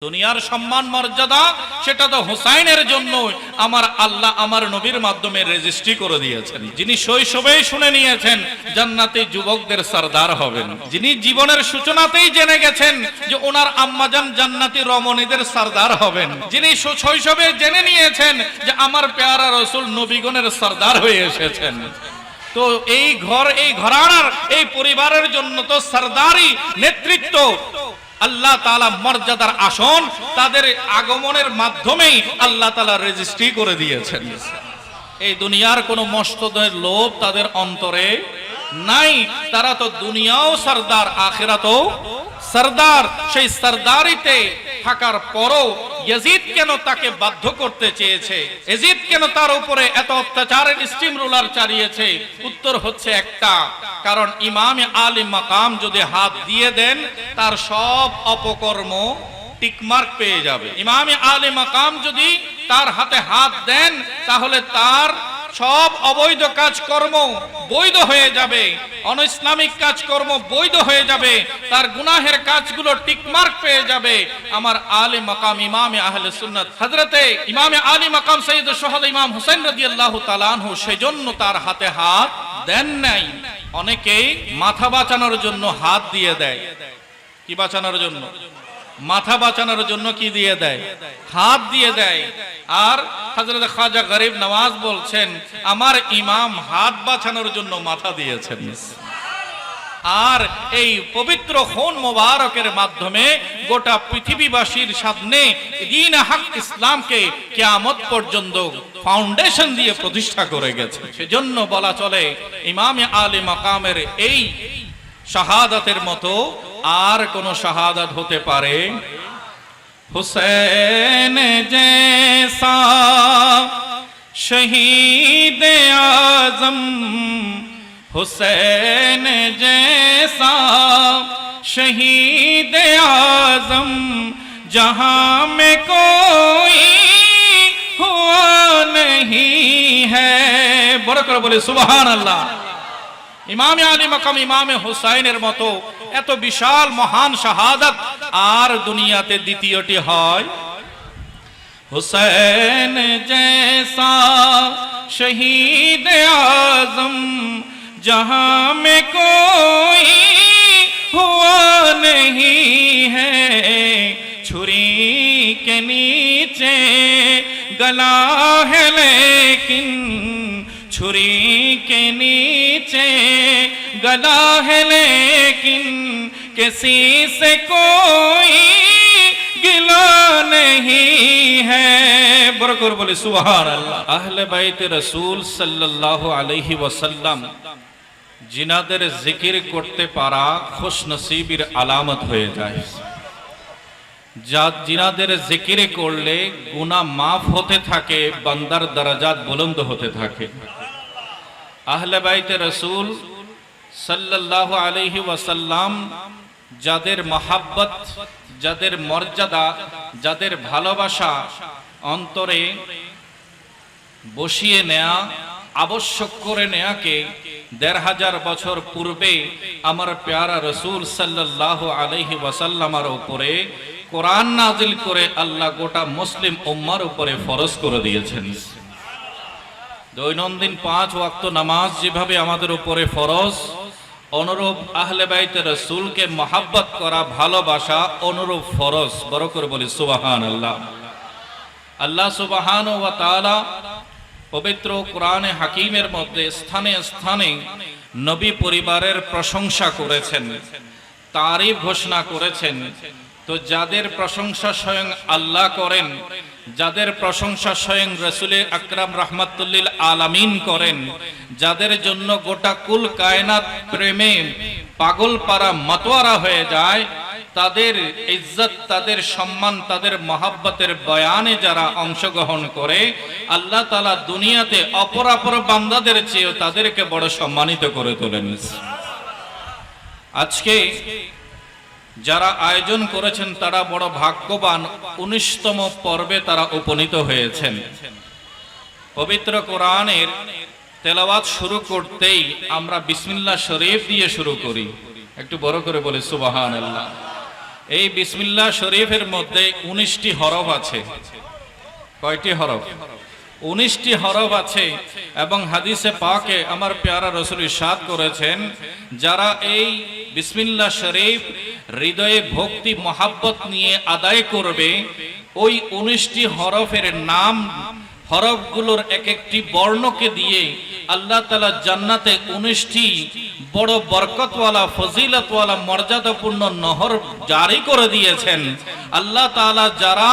দুনিয়ার সম্মান মর্যাদা সেটা তো হুসাইনের জন্য আমার আল্লাহ আমার নবীর মাধ্যমে রেজিস্ট্রি করে দিয়েছেন। যিনি শৈশবেই শুনে নিয়েছেন জান্নাতি যুবকদের সরদার হবেন, যিনি জীবনের সূচনাতেই জেনে গেছেন যে ওনার আম্মাজান জান্নাতি রমণীদের সরদার হবেন, যিনি শৈশবে জেনে নিয়েছেন যে আমার পেয়ারা রাসূল নবীগণের সরদার হয়ে এসেছেন। তো এই ঘরানার এই পরিবারের জন্য তো সরদারি নেতৃত্ব আল্লাহ তাআলা মর্যাদার আসন তাদের আগমনের মাধ্যমেই আল্লাহ তাআলা রেজিস্ট্রি করে দিয়েছেন। এই দুনিয়ার কোনো মস্তদের লোভ তাদের অন্তরে নাই। তারা তো দুনিয়াও সরদার, আখিরাতও সরদার। সেই সরদারিতে থাকার পরও ইয়াজিদ কেন তাকে বাধ্য করতে চেয়েছে, ইয়াজিদ কেন তার উপরে এত অত্যাচারের স্টিম রোলার চালিয়েছে? উত্তর হচ্ছে একটা, কারণ ইমামে আলী মাকাম যদি হাত দিয়ে দেন তার সব অপকর্ম টিকমার্ক পেয়ে যাবে। ইমামে আলী মাকাম যদি তার হাতে হাত দেন তাহলে তার সব অবৈধ কাজকর্ম বৈধ হয়ে যাবে, অনইসলামিক কাজকর্ম বৈধ হয়ে যাবে, তার গুনাহের কাজগুলো টিকমার্ক পেয়ে যাবে। আমার আলী মাকাম ইমামে আহলে সুন্নাত হযরতে ইমামে আলী মাকাম সাইয়্যিদুশ শুহাদা ইমাম হুসাইন রাদিয়াল্লাহু তাআলা আনহু সেজন্য তার হাতে হাত দেন নাই। অনেকেই মাথা বাঁচানোর জন্য হাত দিয়ে দেয়। কি বাঁচানোর জন্য? মাথা বাঁচানোর জন্য কি দিয়ে দেয়? হাত দিয়ে দেয়। আর হযরত খাজা গরিব নওয়াজ বলছেন আমার ইমাম হাত বাঁচানোর জন্য মাথা দিয়েছেন। আর এই পবিত্র খুন মোবারকের মাধ্যমে গোটা পৃথিবীবাসীর সামনে দ্বীন হক ইসলামকে কিয়ামত পর্যন্ত ফাউন্ডেশন দিয়ে প্রতিষ্ঠা করে গেছে। সেজন্য বলা চলে ইমামে আলী মাকামের এই শাহাদাতের মতো আর কোন শাহাদাত হতে পারে? হুসैन जैसा शहीद आजम, हुसैन जैसा शहीद आजम जहां में कोई हुआ नहीं है। बड़ा করে বলে সুবহানাল্লাহ। ইমামে আলী মাকাম ইমামে হুসাইনের মতো এত বিশাল মহান শাহাদাত আর দুনিয়াতে দ্বিতীয়টি হয়? হুসैन जैसा शहीद आजम जहां में कोई हुआ नहीं है, छुरी के नीचे गला है लेकिन छुरी के नीचे गला है लेकिन किसी से कोई गिला नहीं है। बरकर बोले सुभान अल्लाह। अहले बैत रसूल सल्लल्लाहु अलैहि वसल्लम जिनाদের জিকির করতে পারা খুশ নসিবের আলামত হয়ে যায়। জিনাদের জিকির করলে গুনাহ মাফ হতে থাকে, বান্দার দরজাত বুলন্দ হতে থাকে। আহলে বাইতে রাসূল সাল্লাল্লাহু আলাইহি ওয়াসাল্লাম যাদের মহব্বত, যাদের মর্যাদা, যাদের ভালোবাসা অন্তরে বসিয়ে নেয়া, আবশ্যক করে নেয়াকে ১৫০০ বছর পূর্বে আমার প্যারা রাসূল সাল্লাল্লাহু আলাইহি ওয়াসাল্লামের উপরে কোরআন নাজিল করে আল্লাহ গোটা মুসলিম উম্মার উপরে ফরজ করে দিয়েছেন। দৈনন্দিন ৫ ওয়াক্ত নামাজ যেভাবে আমাদের উপরে ফরজ, অনুরূপ আহলে বাইতে রাসূলকে মহব্বত করা, ভালোবাসা অনুরূপ ফরজ। বড় করে বলি সুবহানাল্লাহ। আল্লাহ সুবহানাহু ওয়া তাআলা পবিত্র কোরআনে হাকিমের মধ্যে স্থানে স্থানে নবী পরিবারের প্রশংসা করেছেন, তারিফ ঘোষণা করেছেন। তো যাদের প্রশংসা স্বয়ং আল্লাহ করেন, যাদের প্রশংসা স্বয়ং রাসূল আকরাম রাহমাতুল্লিল আলামিন করেন, যাদের জন্য গোটা কুল কায়নাত প্রেমে পাগল পারা মাতোয়ারা হয়ে যায়, তাদের ইজ্জত, তাদের সম্মান, তাদের মহব্বতের বয়ানে যারা অংশগ্রহণ করে আল্লাহ তাআলা দুনিয়াতে অপরাপর বান্দাদের চেয়ে তাদেরকে বড় সম্মানিত করে তোলেন। আজকে যারা আয়োজন করেছেন তারা বড় ভাগ্যবান। ১৯তম পর্বে তারা উপনীত হয়েছেন। পবিত্র কোরআনের তেলাওয়াত শুরু করতেই আমরা বিসমিল্লাহ শরীফ দিয়ে শুরু করি। একটু বড় করে বলি সুবহানাল্লাহ। এই বিসমিল্লাহ শরীফের মধ্যে 19টি হরফ আছে। কয়টি হরফ? 19টি হরফ আছে। এবং হাদিসে পাকে আমার প্যারা রাসূল ইরশাদ করেছেন, যারা এই বিসমিল্লাহ শরীফ হৃদয়ে ভক্তি মহাব্বত নিয়ে আদায় করবে, ওই 19টি হরফের নাম, হরফগুলোর এক একটি বর্ণকে দিয়ে আল্লাহ তাআলা জান্নাতে 19টি বড় বরকতওয়ালা, ফজিলতওয়ালা, মর্যাদাপূর্ণ নহর জারি করে দিয়েছেন। আল্লাহ তাআলা যারা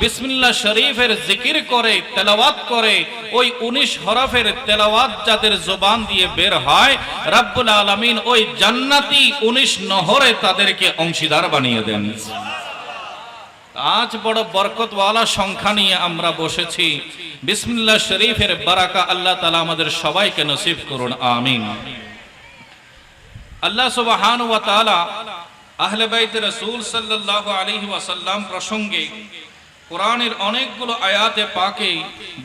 বিসমিল্লাহ শরীফের জিকির করে, তেলাওয়াত করে, ওই 19 হরফের তেলাওয়াত যাদের জবান দিয়ে বের হয়, রব্বুল আলামিন ওই জান্নাতি 19 নহরে তাদেরকে অংশীদার বানিয়ে দেন। আজ বড় বরকতওয়ালা সংখ্যা নিয়ে আমরা বসেছি। বিসমিল্লাহ শরীফের বারাকা আল্লাহ তাআলা আমাদের সবাইকে নসিব করুন, আমিন। আল্লাহ সুবহানাহু ওয়া তাআলা আহলে বাইত রাসূল সাল্লাল্লাহু আলাইহি ওয়াসাল্লাম প্রসঙ্গে কোরআনের অনেকগুলো আয়াতে পাকে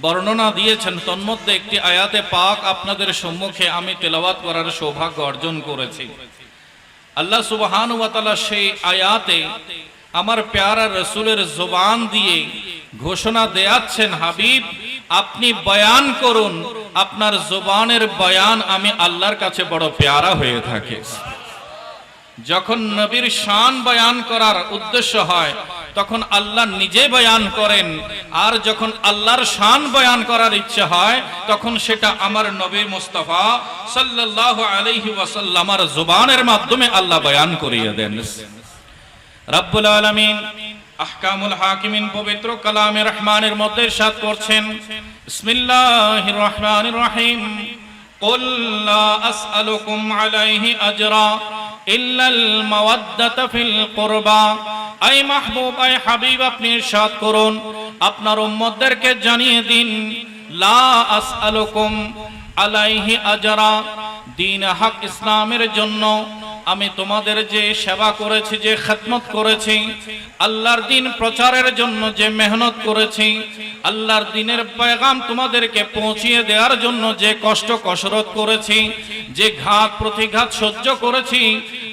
বর্ণনা দিয়েছেন। তন্মধ্যে একটি আয়াতে পাক আপনাদের সম্মুখে আমি তেলাওয়াত করার সৌভাগ্য অর্জন করেছি। আল্লাহ সুবহানাহু ওয়া তাআলা সেই আয়াতে আমার প্যারা রাসূলের জবান দিয়ে ঘোষণা দেয়াচ্ছেন, হাবিব আপনি বয়ান করুন, আপনার জবানের বয়ান আমি আল্লাহর কাছে বড় প্যারা হয়ে থাকে। যখন নবীর শান বয়ান করার উদ্দেশ্য হয় তখন আল্লাহ নিজে বয়ান করেন, আর যখন আল্লাহর শান বয়ান করার ইচ্ছে হয় তখন সেটা আমার নবী মুস্তাফা সাল্লাল্লাহু আলাইহি ওয়াসাল্লামের জবানের মাধ্যমে আল্লাহ বয়ান করিয়ে দেন। রব্বুল আলামিন আহকামুল হাকিমিন পবিত্র কালামে রহমানের মধ্যে ইরশাদ করছেন, বিসমিল্লাহির রহমানির রহিম, কুল লা আসআলুকুম আলাইহি আজরা ইল্লাল মাওয়াদ্দাতা ফিল কুরবা। আই মাহবুব, আই হাবিব, আপনি ইরশাদ করুন, আপনার উম্মতদেরকে জানিয়ে দিন, লা আসআলুকুম আলাইহি আজরা, দ্বীন হক ইসলামের জন্য আমি তোমাদের যে সেবা করেছি, যে খিদমত করেছি, আল্লাহর দ্বীন প্রচারের জন্য যে মেহনত করেছি, আল্লাহর দ্বীনের পয়গাম তোমাদেরকে পৌঁছিয়ে দেওয়ার জন্য যে কষ্ট কসরত করেছি, যে ঘাত প্রতিঘাত সহ্য করেছি,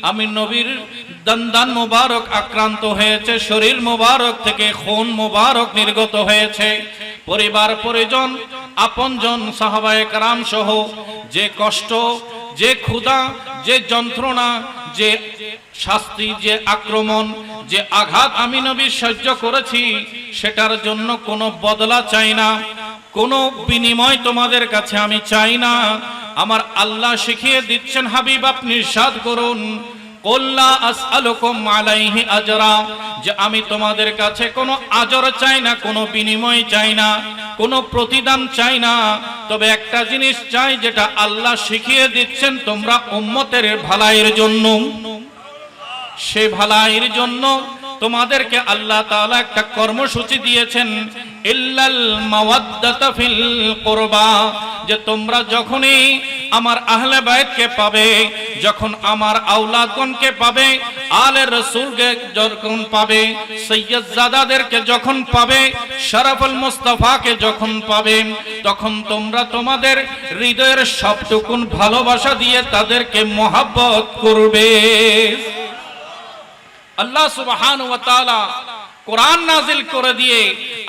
আমি নবীর দন্দান মোবারক আক্রান্ত হয়েছে, শরীর মোবারক থেকে খুন মোবারক নির্গত হয়েছে, পরিবার পরিজন আপনজন সাহাবায়ে কেরাম সহ যে কষ্ট, যে ক্ষুধা, যে যন্ত্রণা, যে শাস্তি, যে আক্রমণ, যে আঘাত আমি নবী সহ্য করেছি, সেটার জন্য কোনো বদলা চাই না, কোনো বিনিময় তোমাদের কাছে আমি চাই না। আমার আল্লাহ শিখিয়ে দিচ্ছেন, হাবিব আপনি ইরশাদ করুন, কুল লা আসআলুকুম আলাইহি আজরা, যে আমি তোমাদের কাছে কোনো আজর চাই না, কোনো বিনিময় চাই না, কোনো প্রতিদান চাই না, তবে একটা জিনিস চাই যেটা আল্লাহ শিখিয়ে দিচ্ছেন তোমরা উম্মতের ভালাইয়ের জন্য। সে ভালাইয়ের জন্য তোমাদেরকে আল্লাহ তাআলা একটা কর্মসূচি দিয়েছেন, ইল্লাল মাওয়াদ্দাতা ফিল কুরবা, যে তোমরা যখনই আমার আহলে বাইতকে পাবে, যখন আমার আওলাদগণকে পাবে, আলে রাসূলকে যখন পাবে, সৈয়দজাদাদেরকে যখন পাবে, শরফুল মুস্তাফাকে যখন পাবে, তখন তোমরা তোমাদের হৃদয়ের সবটুকুন ভালোবাসা দিয়ে তাদেরকে মহব্বত করবে। আল্লাহ সুবহানাহু ওয়া তাআলা কোরআন নাজিল করে দিয়ে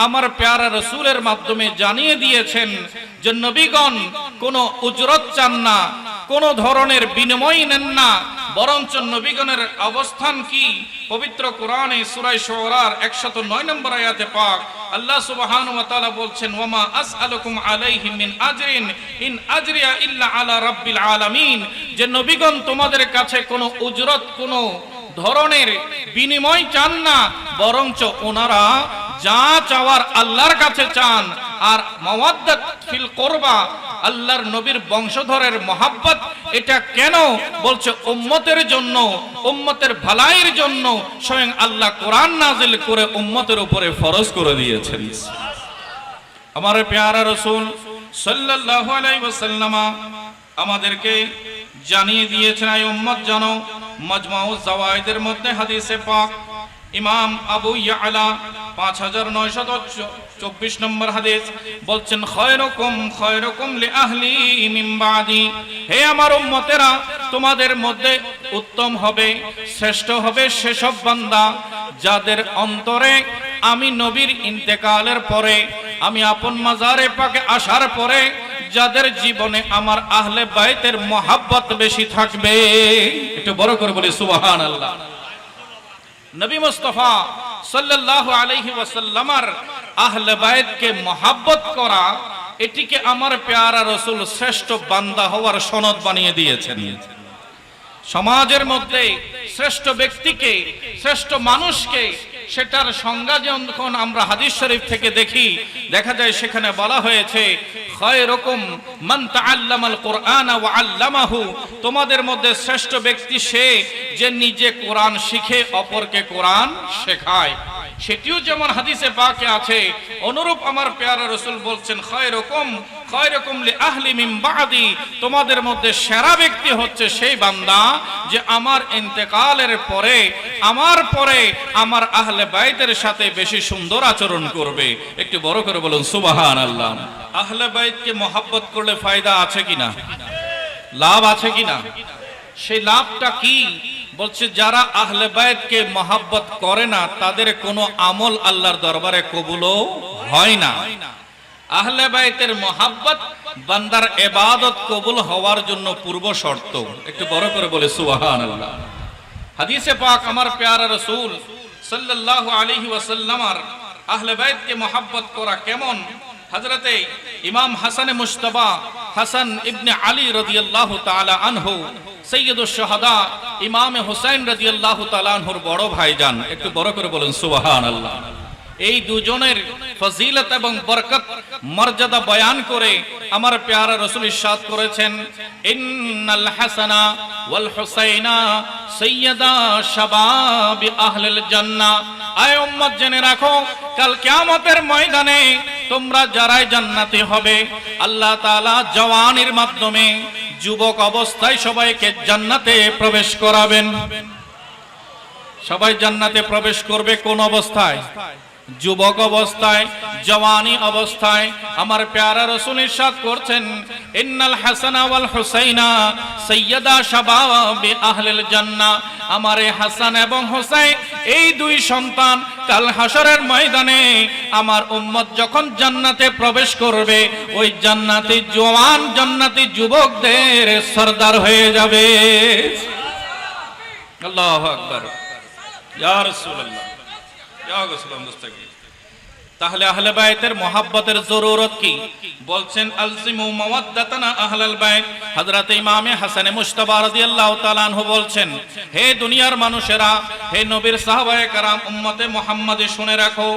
আমার প্যারা রাসূলের মাধ্যমে জানিয়ে দিয়েছেন যে নবীগণ কোনো উজরত চান না, কোনো ধরনের বিনিময় নেন না, বরঞ্চ নবীগণের অবস্থান কি পবিত্র কোরআনে সূরা শুআরার 109 নম্বর আয়াতে পাক আল্লাহ সুবহানাহু ওয়া তাআলা বলছেন, ওয়ামা আসআলুকুম আলাইহি মিন আজরিন ইন আজরিয়া ইল্লা আলা রাব্বিল আলামিন, যে নবীগণ তোমাদের কাছে কোনো উজরত, কোনো ধরনের বিনিময় চান না, বরঞ্চ ওনারা যা চাওয়ার আল্লাহর কাছে চান। আর মাওয়াদ্দাত ফিল কুরবা, আল্লাহর নবীর বংশধরের মহব্বত, এটা কেন বলছে? উম্মতের জন্য, উম্মতের ভালাইয়ের জন্য স্বয়ং আল্লাহ কোরআন নাজিল করে উম্মতের উপরে ফরজ করে দিয়েছেন। আমার প্যারা রাসূল সাল্লাল্লাহু আলাইহি ওয়াসাল্লাম আমাদেরকে জানিয়ে দিয়েছেন, এই উম্মত জানো, মাজমাউজ জাওয়ায়েদের মধ্যে হাদিসে পাক ইমাম আবু ইয়ালা 5924 নম্বর হাদিস বলছেন, খায়রুকুম খায়রুকুম লিআহলি মিন বাদি, হে আমার উম্মতেরা, তোমাদের মধ্যে উত্তম হবে, শ্রেষ্ঠ হবে সেসব বান্দা যাদের অন্তরে আমি নবীর ইন্তেকালের পরে, আমি আপন মাজারে পাকে আসার পরে যাদের জীবনে আমার আহলে বাইতের মহাব্বত বেশি থাকবে। একটু বড় করে বলি সুবহানাল্লাহ। নবী মুস্তাফা সাল্লাল্লাহু আলাইহি ওয়াসাল্লামের আহলে বাইতকে মহাব্বত করা, এটিকে আমার প্যারা রাসূল শ্রেষ্ঠ বান্দা হওয়ার সনদ বানিয়ে দিয়েছেন। সমাজের মধ্যে শ্রেষ্ঠ ব্যক্তিকে, শ্রেষ্ঠ মানুষকে, সেটার সংজ্ঞা যখন আমরা হাদিস শরীফ থেকে দেখি, দেখা যায় সেখানে বলা হয়েছে খায়রুকুম মান তাআল্লামাল কুরআন ওয়া আল্লামাহু, তোমাদের মধ্যে শ্রেষ্ঠ ব্যক্তি সে যে নিজে কোরআন শিখে অপরকে কোরআন শেখায়। সেটিও যেমন হাদিসে পাকে আছে, অনুরূপ আমার প্যারা রাসূল বলছেন খায়রুকুম লি আহলি মিন বাদি, তোমাদের মধ্যে সেরা ব্যক্তি হচ্ছে সেই বান্দা যে আমার ইন্তেকালের পরে, আমার পরে আমার আহলে বাইতের সাথে বেশি সুন্দর আচরণ করবে। একটু বড় করে বলুন সুবহানাল্লাহ। আহলে বাইতকে মহব্বত করলে ফায়দা আছে কিনা, লাভ আছে কিনা? সেই লাভটা কি? বলছে যারা আহলে বাইতকে মহব্বত করে না তাদের কোনো আমল আল্লাহর দরবারে কবুলও হয় না। আহলে বাইতের মহব্বত বান্দার ইবাদত কবুল হওয়ার জন্য পূর্ব শর্ত। একটু বড় করে বলে সুবহানাল্লাহ। হাদিসে পাক আমার প্যারা রাসূল সাল্লাল্লাহু আলাইহি ওয়াসাল্লামের আহলে বাইতকে মহব্বত করা কেমন? হযরতে ইমাম হাসান মুজতবা হাসান ইবনে আলী রাদিয়াল্লাহু তাআলা আনহু, সৈয়দুশ শাহাদা ইমাম হুসাইন রাদিয়াল্লাহু তাআলা আনহুর বড় ভাইজান। একটু বড় করে বলেন সুবহানাল্লাহ। এই দুজনের ফজিলত এবং বরকত মর্যাদা বয়ান করে আমার প্যারা রাসূল ইরশাদ করেছেন, ইন্নাল হাসানা ওয়াল হুসাইনা সাইয়্যিদা শাবাবি আহলিল জান্নাহ। আয় উম্মত জেনে রাখো, কাল কিয়ামতের ময়দানে তোমরা যারাই জান্নাতি হবে, আল্লাহ তাআলা জওয়ানির মাধ্যমে যুবক অবস্থায় সবাইকে জান্নাতে প্রবেশ করাবেন। সবাই জান্নাতে প্রবেশ করবে কোন অবস্থায়? যুবক অবস্থায়, জওয়ানি অবস্থায়। আমার প্যারা রাসূল ইরশাদ করছেন, ইন্নাল হাসানা ওয়াল হুসাইনা সাইয়্যিদা শাবাবি আহলিল জান্নাহ। আমার এই হাসান এবং হুসাইন, এই দুই সন্তান কাল হাসরের ময়দানে আমার উম্মত যখন জান্নাতে প্রবেশ করবে, ওই জান্নাতি জওয়ান, জান্নাতি যুবকদের সরদার হয়ে যাবে। আল্লাহু আকবার, ইয়া রাসূলুল্লাহ, ইয়া রাসূলুল্লাহ মুস্তাকিম। তাহলে আহলে বাইতের মহব্বতের জরুরত কি? বলছেন আলজিমু মাওয়াদ্দাতানা আহলাল বাইত। হযরত ইমামে হাসানে মুজতবা রাদিয়াল্লাহু তাআলা আনহু বলছেন, হে দুনিয়ার মানুষেরা, হে নবীর সাহাবায়ে کرام, উম্মতে মুহাম্মাদি শুনে রাখো,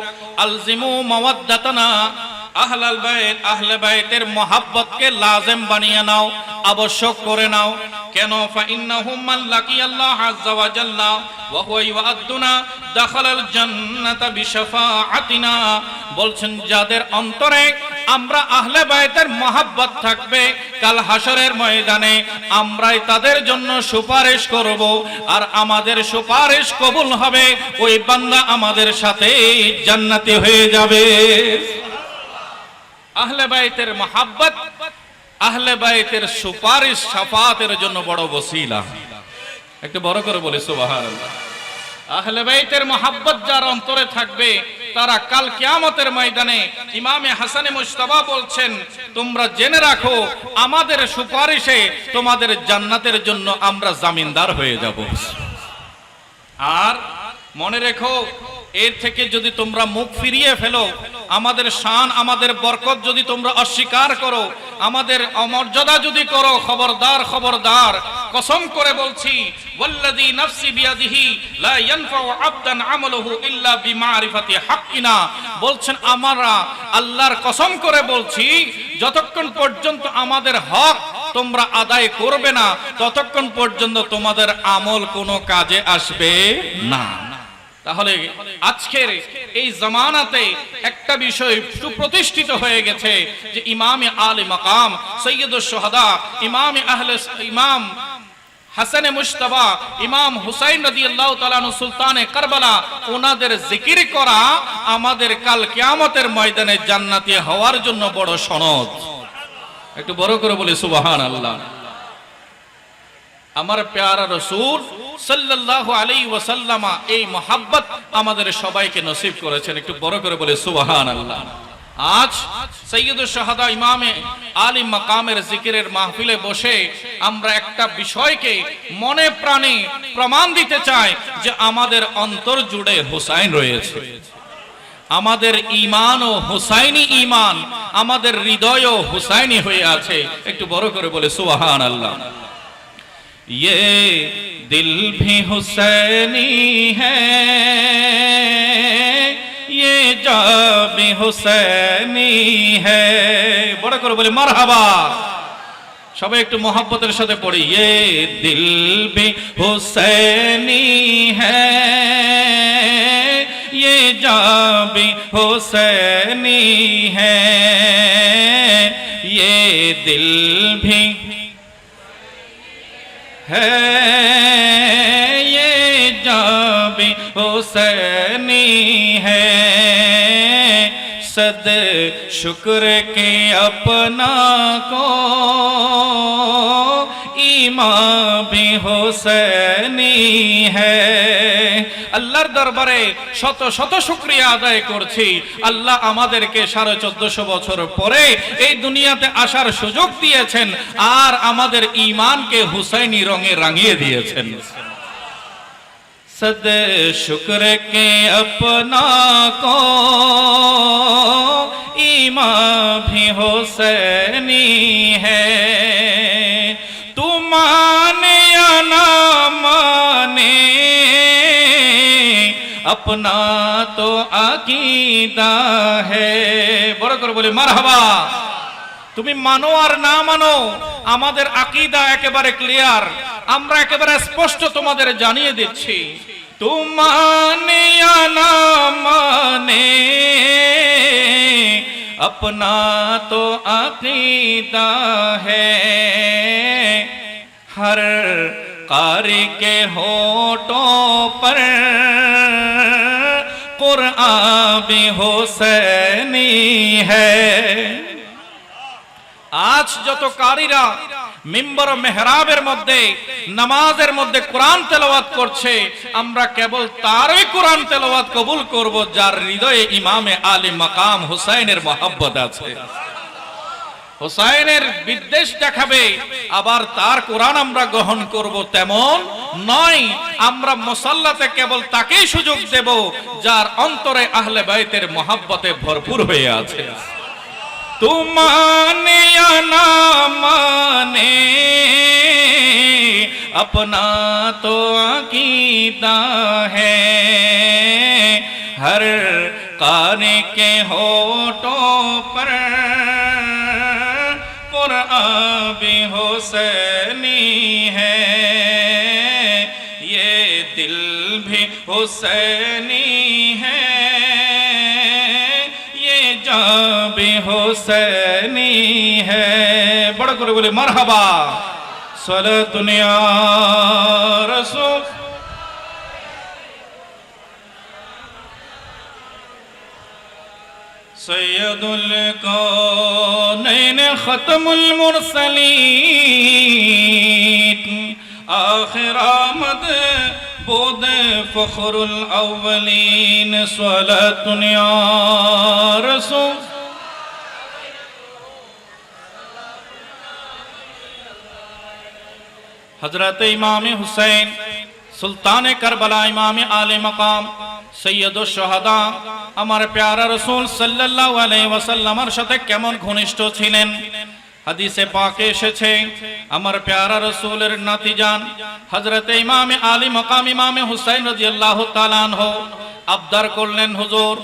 আলজিমু মাওয়াদ্দাতানা আহলাল বাইত, আহলে বাইতের মহব্বতকে লাজিম বানিয়ে নাও, আবশ্যক করে নাও। কেন? ফাইন্নাহুম মান লাকিয়াল্লাহ আযজা ওয়া জাল্লা ওয়া হুয়া ইউআদ্দুনা দাখালাল জান্নাতা বিশাফাআতিনা। বলছেন যাদের অন্তরে আমরা আহলে বাইতের মহব্বত থাকবে, কাল হাসরের ময়দানে আমরাই তাদের জন্য সুপারিশ করব, আর আমাদের সুপারিশ কবুল হবে, ওই বান্দা আমাদের সাথে জান্নাতি হয়ে যাবে। আহলে বাইতের মহব্বত, আহলে বাইতের সুপারিশ শাফাতের জন্য বড় ওসিলা। একটু বড় করে বলি সুবহানাল্লাহ। আহলে বাইতের মহব্বত যার অন্তরে থাকবে, তারা কাল কিয়ামতের ময়দানে, ইমামে হাসানে মুজতবা বলছেন, তোমরা জেনে রাখো আমাদের সুপারিশে তোমাদের জান্নাতের জন্য আমরা জামিনদার হয়ে যাব। আর মনে রেখো, এর থেকে যদি তোমরা মুখ ফিরিয়ে ফেলো, আমাদের শান, আমাদের বরকত যদি তোমরা অস্বীকার করো, আমাদের অমর্যাদা যদি করো, খবরদার খবরদার, কসম করে বলছি, ওয়াল্লাযী নাফসি বিয়াদিহি লা ইয়ানফাউ আবদান আমালুহু ইল্লা বিমারিফাতি হাক্কিনা। বলছেন আমরা আল্লাহর কসম করে বলছি, যতক্ষণ পর্যন্ত আমাদের হক তোমরা আদায় করবে না, ততক্ষণ পর্যন্ত তোমাদের আমল কোনো কাজে আসবে না। তাহলে আজকের এই জামানাতে একটা বিষয় সুপ্রতিষ্ঠিত হয়ে গেছে যে ইমামে আলে মাকাম সৈয়দুশ শুহাদা ইমাম হাসানে মুজতবা ইমাম হুসাইন রাদিয়াল্লাহু তাআলা আনহু সুলতানে কারবালা, ওনাদের জিকির করা আমাদের কাল কিয়ামতের ময়দানে জান্নাতি হওয়ার জন্য বড় সনদ। একটু বড় করে বলি সুবহানাল্লাহ। আমার প্যারা রাসূল সাল্লাল্লাহু আলাইহি ওয়াসাল্লাম এই মোহাব্বত আমাদের সবাইকে নসিব করেছেন। একটু বড় করে বলে সুবহানাল্লাহ। আজ সৈয়দুশ শাহাদা ইমামে আলী মাকামের জিকিরের মাহফিলে বসে আমরা একটা বিষয়কে মনে প্রাণে প্রমাণ দিতে চাই যে আমাদের অন্তর জুড়ে হুসাইন রয়েছে, আমাদের ঈমান ও হুসাইনি ঈমান, আমাদের হৃদয়ও হুসাইনি হয়ে আছে। একটু বড় করে বলে সুবহানাল্লাহ। ये दिल भी हुसैनी है, ये जा भी हुसैनी है। বড় করে বলি মারহাবা। সবাই একটু মোহাব্বতের সাথে পড়ি। ये दिल भी हुसैनी है, ये जा भी हुसैनी है, ये दिल भी है, ये जाबी हुसैनी है। सद शुक्र के अपना को ईमान भी हुसैनी है। আল্লাহর দরবারে শত শত শুকরিয়া আদায় করছি, আল্লাহ আমাদেরকে 1450 বছর পরে এই দুনিয়াতে আসার সুযোগ দিয়েছেন আর আমাদের ঈমানকে হুসাইনি রঙে রাঙিয়ে দিয়েছেন। सद शुक्र के अपना को ईमान भी हुसैनी है। तू माने या ना माने अपना तो अकीदा है। বড় করে বলি মারহাবা। তুমি মানো আর না মানো, আমাদের আকীদা একেবারে ক্লিয়ার, আমরা একেবারে স্পষ্ট তোমাদের জানিয়ে দিচ্ছি। তুম মানে या না মানে अपना तो अकीदा है। हर कारी के होठों पर कुरान भी हुसैनी है। আজ যত কারীরা মিম্বর ও মেহরাবের মধ্যে নামাজের মধ্যে কোরআন তেলাওয়াত করছে, আমরা কেবল তারই কোরআন তেলাওয়াত কবুল করব যার হৃদয়ে ইমামে আলী মাকাম হুসাইনের মহব্বত আছে। হুসাইনের বিদ্বেষ দেখাবে আবার তার কোরআন আমরা গ্রহণ করব তেমন নয়। আমরা মুসাল্লাতে কেবল তাকেই সুযোগ দেব যার অন্তরে আহলে বাইতের মহব্বতে ভরপুর হয়ে আছে। तू माने या ना माने अपना तो अकीदा है। हर कारी के होठों पर कुरान भी हुसैनी है। ये दिल भी हुसैनी है, जाबी हुसैनी है। बड़ा करे बोले मरहबा। सलातुन या रसूल। सैयदुल कौनैन खत्मुल मुरसलीन आखिर आमद بود فخر الاولین صلاة یا رسول। حضرت امام حسین سلطان کربلا امام আলী মাকাম সৈয়দুশ শাহাদা আমার প্যারা রাসূল সাল্লাল্লাহু আলাইহি ওয়াসাল্লামের সাথে কেমন ঘনিষ্ঠ ছিলেন হাদিসে পাকে এসেছে। আমার প্যারা রাসূলের নাতিজান হযরত ইমাম আলী মাকাম ইমাম হুসাইন রাদিয়াল্লাহু তাআলা আনহু আবদার করলেন, হুজুর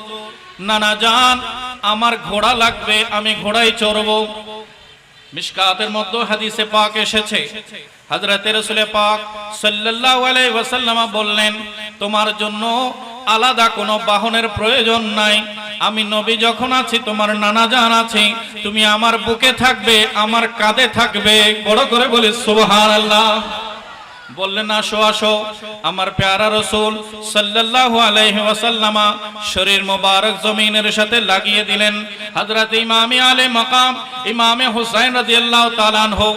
নানা জান আমার ঘোড়া লাগবে, আমি ঘোড়ায় চড়বো। মিশকাতের মধ্যে হাদিসে পাক এসেছে হযরত রাসূল পাক সাল্লাল্লাহু আলাইহি ওয়াসাল্লাম বললেন, তোমার জন্য আলাদা কোনো বাহনের প্রয়োজন নাই। আমি নবী যখন আছি, তোমার নানা জান আছে, তুমি আমার বুকে থাকবে, আমার কাঁধে থাকবে। বড় করে বলে সুবহানাল্লাহ। বললেন আসো আসো। আমার প্যারা রাসূল সাল্লাল্লাহু আলাইহি ওয়াসাল্লাম শরীর মোবারক জমিনের সাথে লাগিয়ে দিলেন। হযরত ইমামে আলে মাকাম ইমামে হুসাইন রাদিয়াল্লাহু তাআলা আনহু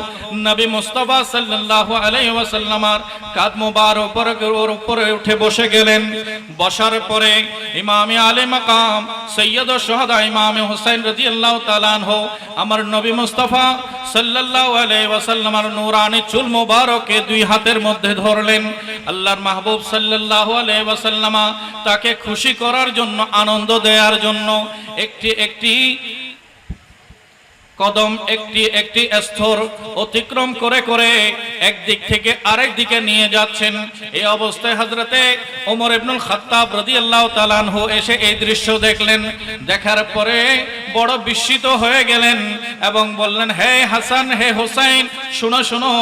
নবী মুস্তাফা সাল্লাল্লাহু আলাইহি ওয়াসাল্লামের কাঁধ মোবারক উপরে উঠে বসে গেলেন। বসার পরে ইমামে আলে মাকাম সৈয়দুশ শুহাদা ইমামে হুসাইন রাদিয়াল্লাহু তাআলা আনহু আমার নবী মুস্তাফা সাল্লাল্লাহু আলাইহি ওয়াসাল্লামের নূরানি চুল মোবারকে দুই হাতের মধ্যে ধরলেন। আল্লাহর মাহবুব সাল্লাল্লাহু আলাইহি ওয়াসাল্লাম তাকে খুশি করার জন্য, আনন্দ দেওয়ার জন্য একটি একটি কদম, একটি একটি স্তর অতিক্রম করে করে একদিক থেকে আরেক দিকে নিয়ে যাচ্ছেন। এই অবস্থায় হযরতে ওমর ইবনুল খাত্তাব রাদিয়াল্লাহু তাআলা আনহু এসে এই দৃশ্য দেখলেন। দেখার পরে বড় বিস্মিত হয়ে গেলেন এবং বললেন, হে হাসান, হে হুসাইন, শুনো শুনো,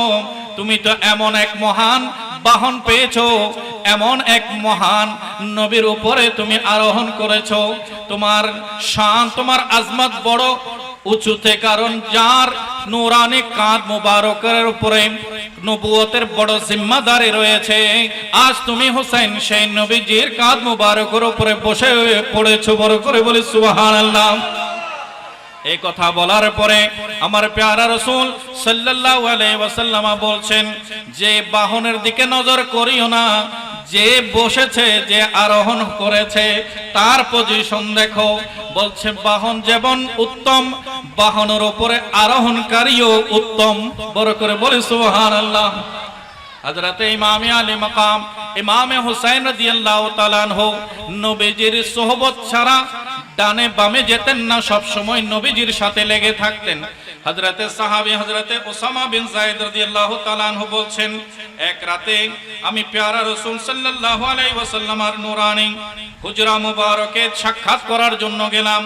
তুমি তো এমন এক মহান বাহন পেয়েছো, এমন এক মহান নবীর উপরে তুমি আরোহণ করেছো। তোমার শান, তোমার আজমত বড় উঁচুতে, কারণ যার নূরানি কাঁধ মুবারকের উপরে নবুয়তের বড় জিম্মাদারি রয়েছে। আজ তুমি হুসাইন সেই নবীজির কাঁধ মুবারকের উপরে বসে পড়েছো। বড় করে বলি সুবহানাল্লাহ। এই কথা বলার পরে আমার প্যারা রাসূল সাল্লাল্লাহু আলাইহি ওয়াসাল্লাম বলছেন যে বাহনের দিকে নজর করিও না, যে বসেছে, যে আরোহণ করেছে তার পজিশন দেখো। বলছে বাহন যেমন উত্তম, বাহনের উপরে আরোহণকারীও উত্তম। বড় করে বলি সুবহানাল্লাহ। হযরতে ইমামে আলী মাকাম ইমামে হুসাইন রাদিয়াল্লাহু তাআলা আনহু নবীজির সোহবত ছাড়া ডানে বামে যেতেন না, সব সময় নবীজির সাথে লেগে থাকতেন। হযরতে সাহাবী হযরতে উসামা বিন যায়েদ রাদিয়াল্লাহু তাআলা আনহু বলছেন, এক রাতে আমি প্যারা রাসূল সাল্লাল্লাহু আলাইহি ওয়াসাল্লামের নূরানি হুজরা মুবারকে সাক্ষাৎ করার জন্য গেলাম।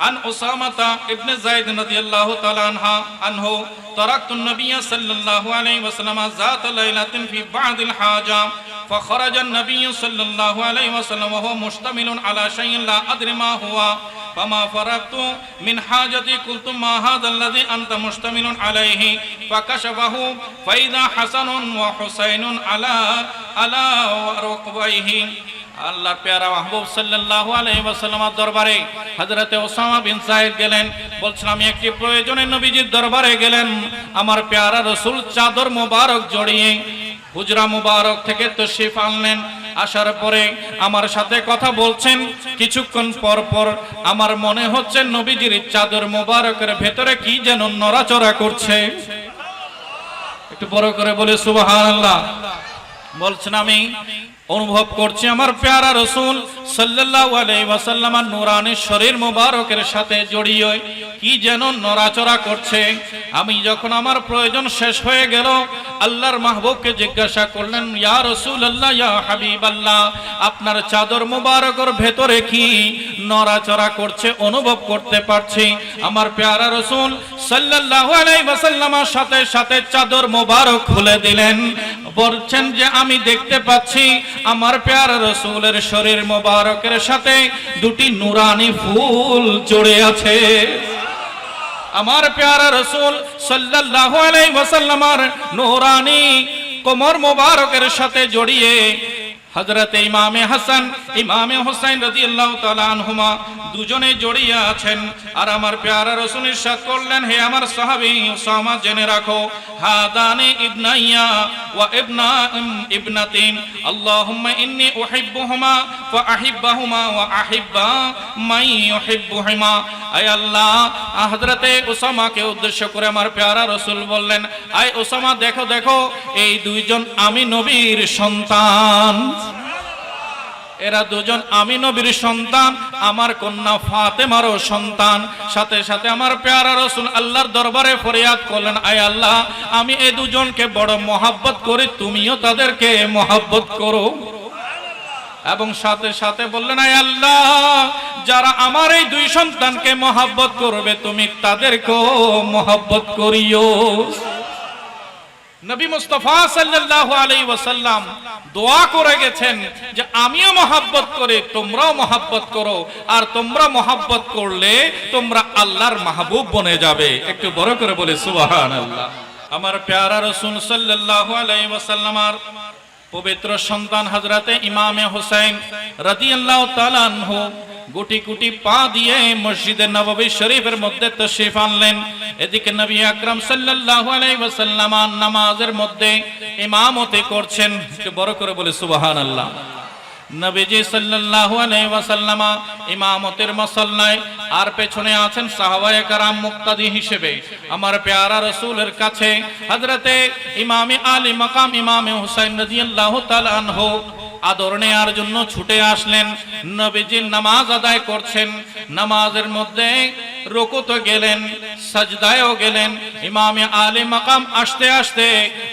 আন উসামাতা ইবনে যায়েদ রাদিয়াল্লাহু তাআলা আনহু তারাকতু নবী সাল্লাল্লাহু আলাইহি ওয়াসাল্লাম যাত লাইলাতিন ফি বা'দিল হাজা فخرج النبي صلى الله عليه وسلم وهو مشتمل على شيء لا أدري ما هو فما فرغت من حاجتي قلت ما هذا الذي أنت مشتمل عليه فكشفه فإذا حسن وحسين على ركبيه। আল্লাহর প্যারা মাহবুব সাল্লাল্লাহু আলাইহি ওয়াসাল্লামের দরবারে হযরতে ওসামা বিন যায়েদ গেলেন। বলছেন আমি একটি প্রয়োজনে নবীজির দরবারে গেলেন। আমার প্যারা রাসূল চাদর মোবারক জড়িয়ে হুজরা মুবারক থেকে তশরিফ আনলেন। আসার পরে আমার সাথে কথা বলছেন। কিছুক্ষণ পর পর আমার মনে হচ্ছে নবীজির চাদর মোবারকের ভেতরে কি যেন নড়াচড়া করছে। একটু বড় করে বলে সুবহানাল্লাহ। বলছেন আমি অনুভব করছি আমার প্যারা রাসূল সাল্লাল্লাহু আলাইহি ওয়াসাল্লামের নূরানি শরীর মুবারকের সাথে জড়িয়ে কি যেন নড়াচড়া করছে। আমি যখন আমার প্রয়োজন শেষ হয়ে গেল আল্লাহর মাহবুবকে জিজ্ঞাসা করলেন, ইয়া রাসূলুল্লাহ, ইয়া হাবিবাল্লাহ, আপনার চাদর মুবারকের ভেতরে কি নড়াচড়া করছে অনুভব করতে পারছি। আমার প্যারা রাসূল সাল্লাল্লাহু আলাইহি ওয়াসাল্লামের সাথে সাথে চাদর মুবারক খুলে দিলেন। বলছেন যে আমি দেখতে পাচ্ছি আমার প্যারা রাসূলের শরীর মোবারকের সাথে দুটি নূরানি ফুল জড়ে আছে। আমার প্যারা রাসূল সাল্লাল্লাহু আলাইহি ওয়াসাল্লামের নূরানি কোমর মোবারকের সাথে জড়িয়ে হযরতে ইমামে হাসান ইমামে হুসাইন রাদিয়াল্লাহু তাআলা আনহুমা দুজনে জড়িয়ে আছেন। আর আমার প্যারা রাসূল ইরশাদ করলেন, হে আমার সাহাবী উসামা, জেনে রাখো হাদানি ইবনাইয়া ওয়া ইবনাতিন আল্লাহুম্মা ইন্নী উহিব্বুহুমা ওয়া আহিব্বাহুমা ওয়া আহিব্বা মান ইউহিব্বুহুমা। আয় আল্লাহ, হযরতে উসামাকে উদ্দেশ্য করে আমার প্যারা রাসূল বললেন, আয় উসামা, দেখো দেখো, এই দুইজন আমি নবীর সন্তান। এরা দুজন আমি নবীর সন্তান, আমার কন্যা ফাতেমারও সন্তান। সাথে সাথে আমার প্যারা রাসূল আল্লাহর দরবারে ফরিয়াদ করলেন, আয় আল্লাহ, আমি এই দুজনকে বড় মহব্বত করি, তুমিও তাদেরকে মহব্বত করো। এবং সাথে সাথে বললেন, আয় আল্লাহ, যারা আমার এই দুই সন্তানকে মহব্বত করবে তুমি তাদেরকেও মহব্বত করিও। নবী মুস্তাফা সাল্লাল্লাহু আলাইহি ওয়াসাল্লাম দোয়া করে গেছেন যে আমিও মহব্বত করি, তোমরাও মহব্বত করো, আর তোমরা মহব্বত করলে তোমরা আল্লাহর মাহবুব বনে যাবে। একটু বড় করে বলে সুবহানাল্লাহ। আমার প্যারা রাসূল সাল্লাল্লাহু আলাইহি ওয়াসাল্লামের পবিত্র সন্তান হযরতে ইমামে হুসাইন রাদিয়াল্লাহু তাআলা আনহু গুটি গুটি পা দিয়ে মসজিদে নববী শরীফের মধ্যে তাশরীফ আনলেন। এদিকে নবী আকরাম সাল্লাল্লাহু আলাইহি ওয়াসাল্লাম নামাজের মধ্যে ইমামতি করছেন। একটু বড় করে বলে সুবহানাল্লাহ। নবীজি সাল্লাল্লাহু আলাইহি ওয়াসাল্লাম ইমামতের মুসল্লায়, আর পেছনে আছেন সাহাবায়ে কেরাম মুক্তাদি হিসেবে। আমার প্যারা রাসূলের কাছে হযরতে ইমামে আলী মাকাম ইমামে হুসাইন রাদিয়াল্লাহু তাআলা আনহু আদর নেয়ার জন্য ছুটে আসলেন। নবীজি নামাজ আদায় করছেন, নামাজের মধ্যে রুকুতে গেলেন, সাজদায়ও গেলেন। ইমামে আলী মাকাম আসতে আসতে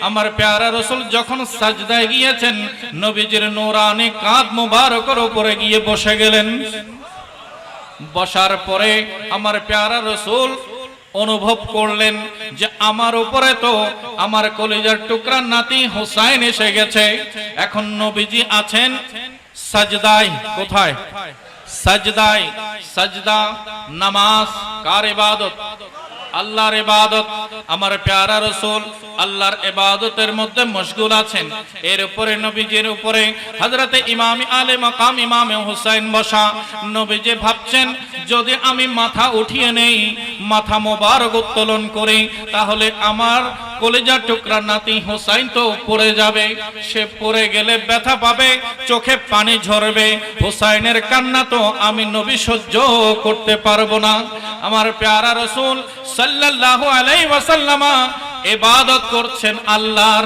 আমার প্যারা রাসূল যখন সাজদায় গিয়েছেন, নবীজির নূরানি কাঁধ মুবারকের উপরে গিয়ে বসে গেলেন। বসার পরে আমার প্যারা রাসূল অনুভব করলেন যে আমার উপরে তো আমার কলিজার টুকরা নাতি হুসাইন এসে গেছে। এখন নবীজি আছেন সাজদায়। কোথায়? সাজদায়। সাজদা নামাজ কার ইবাদত? আল্লাহর ইবাদত। আমার প্যারা রাসূল আল্লাহর ইবাদতের মধ্যে মশগুল আছেন। এর উপরে নবীজির উপরে হযরতে ইমামে আলী মাকাম ইমামে হুসাইন বসা। নবীজি ভাবছেন যদি আমি মাথা উঠিয়ে নেই, মাথা মোবারক উত্তোলন করি, তাহলে আমার কলিজার টুকরা নাতি হুসাইন তো পড়ে যাবে। সে পড়ে গেলে ব্যথা পাবে, চোখে পানি ঝরবে, হুসাইনের কান্না তো আমি নবী সহ্য করতে পারবো না। আমার প্যারা রাসূল সাল্লাল্লাহু আলাইহি ওয়াসাল্লাম ইবাদত করছেন আল্লাহর,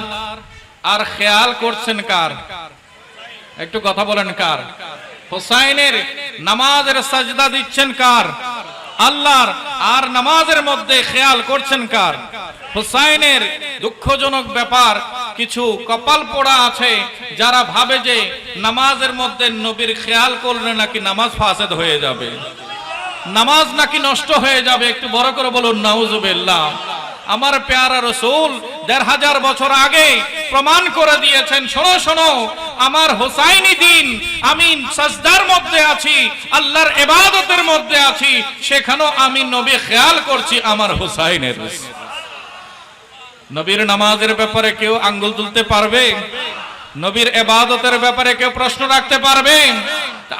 আর খেয়াল করছেন কার? একটু কথা বলেন কার? হুসাইনের। নামাজের সাজদা দিচ্ছেন কার? আল্লাহর। আর নামাজের মধ্যে খেয়াল করছেন কার? হুসাইনের। দুঃখজনক ব্যাপার, কিছু কপাল পোড়া আছে যারা ভাবে যে নামাজের মধ্যে নবীর খেয়াল করলে নাকি নামাজ ফাসেদ হয়ে যাবে, নামাজ নাকি নষ্ট হয়ে যাবে। একটু বড় করে বলুন নাউজুবিল্লাহ। আমার প্যারা রাসূল ১৫০০ বছর আগে প্রমাণ করে দিয়েছেন, শোনো শোনো, আমার হুসাইনি দিন, আমি সাজদার মধ্যে আছি, আল্লাহর ইবাদতের মধ্যে আছি, সেখানেও আমি নবী খেয়াল করছি আমার হুসাইনের। নবীর নামাজের ব্যাপারে কেউ আঙ্গুল তুলতে পারবে? নবীর ইবাদতের ব্যাপারে কেউ প্রশ্ন রাখতে পারবে?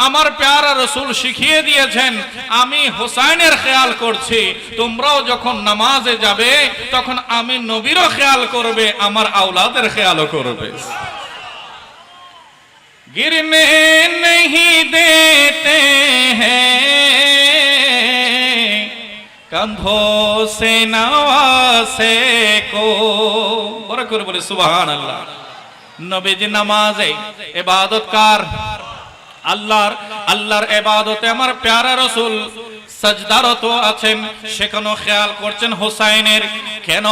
আমার প্যারা রাসূল শিখিয়ে দিয়েছেন আমি হুসাইনের খেয়াল করছি, তোমরাও যখন নামাজে যাবে তখন আমি নবীরও খেয়াল করবে, আমার আওলাদের খেয়ালও করবে। गिरने नहीं देते हैं कंधों से नवासे को। बड़ा করে বলে সুবহানাল্লাহ। নবীজি নামাজে ইবাদতকার আল্লাহর, আল্লাহর ইবাদতে আমার প্যারা রাসূল সাজদারত আছেন, সেখানেও খেয়াল করছেন হুসাইনের। কেন?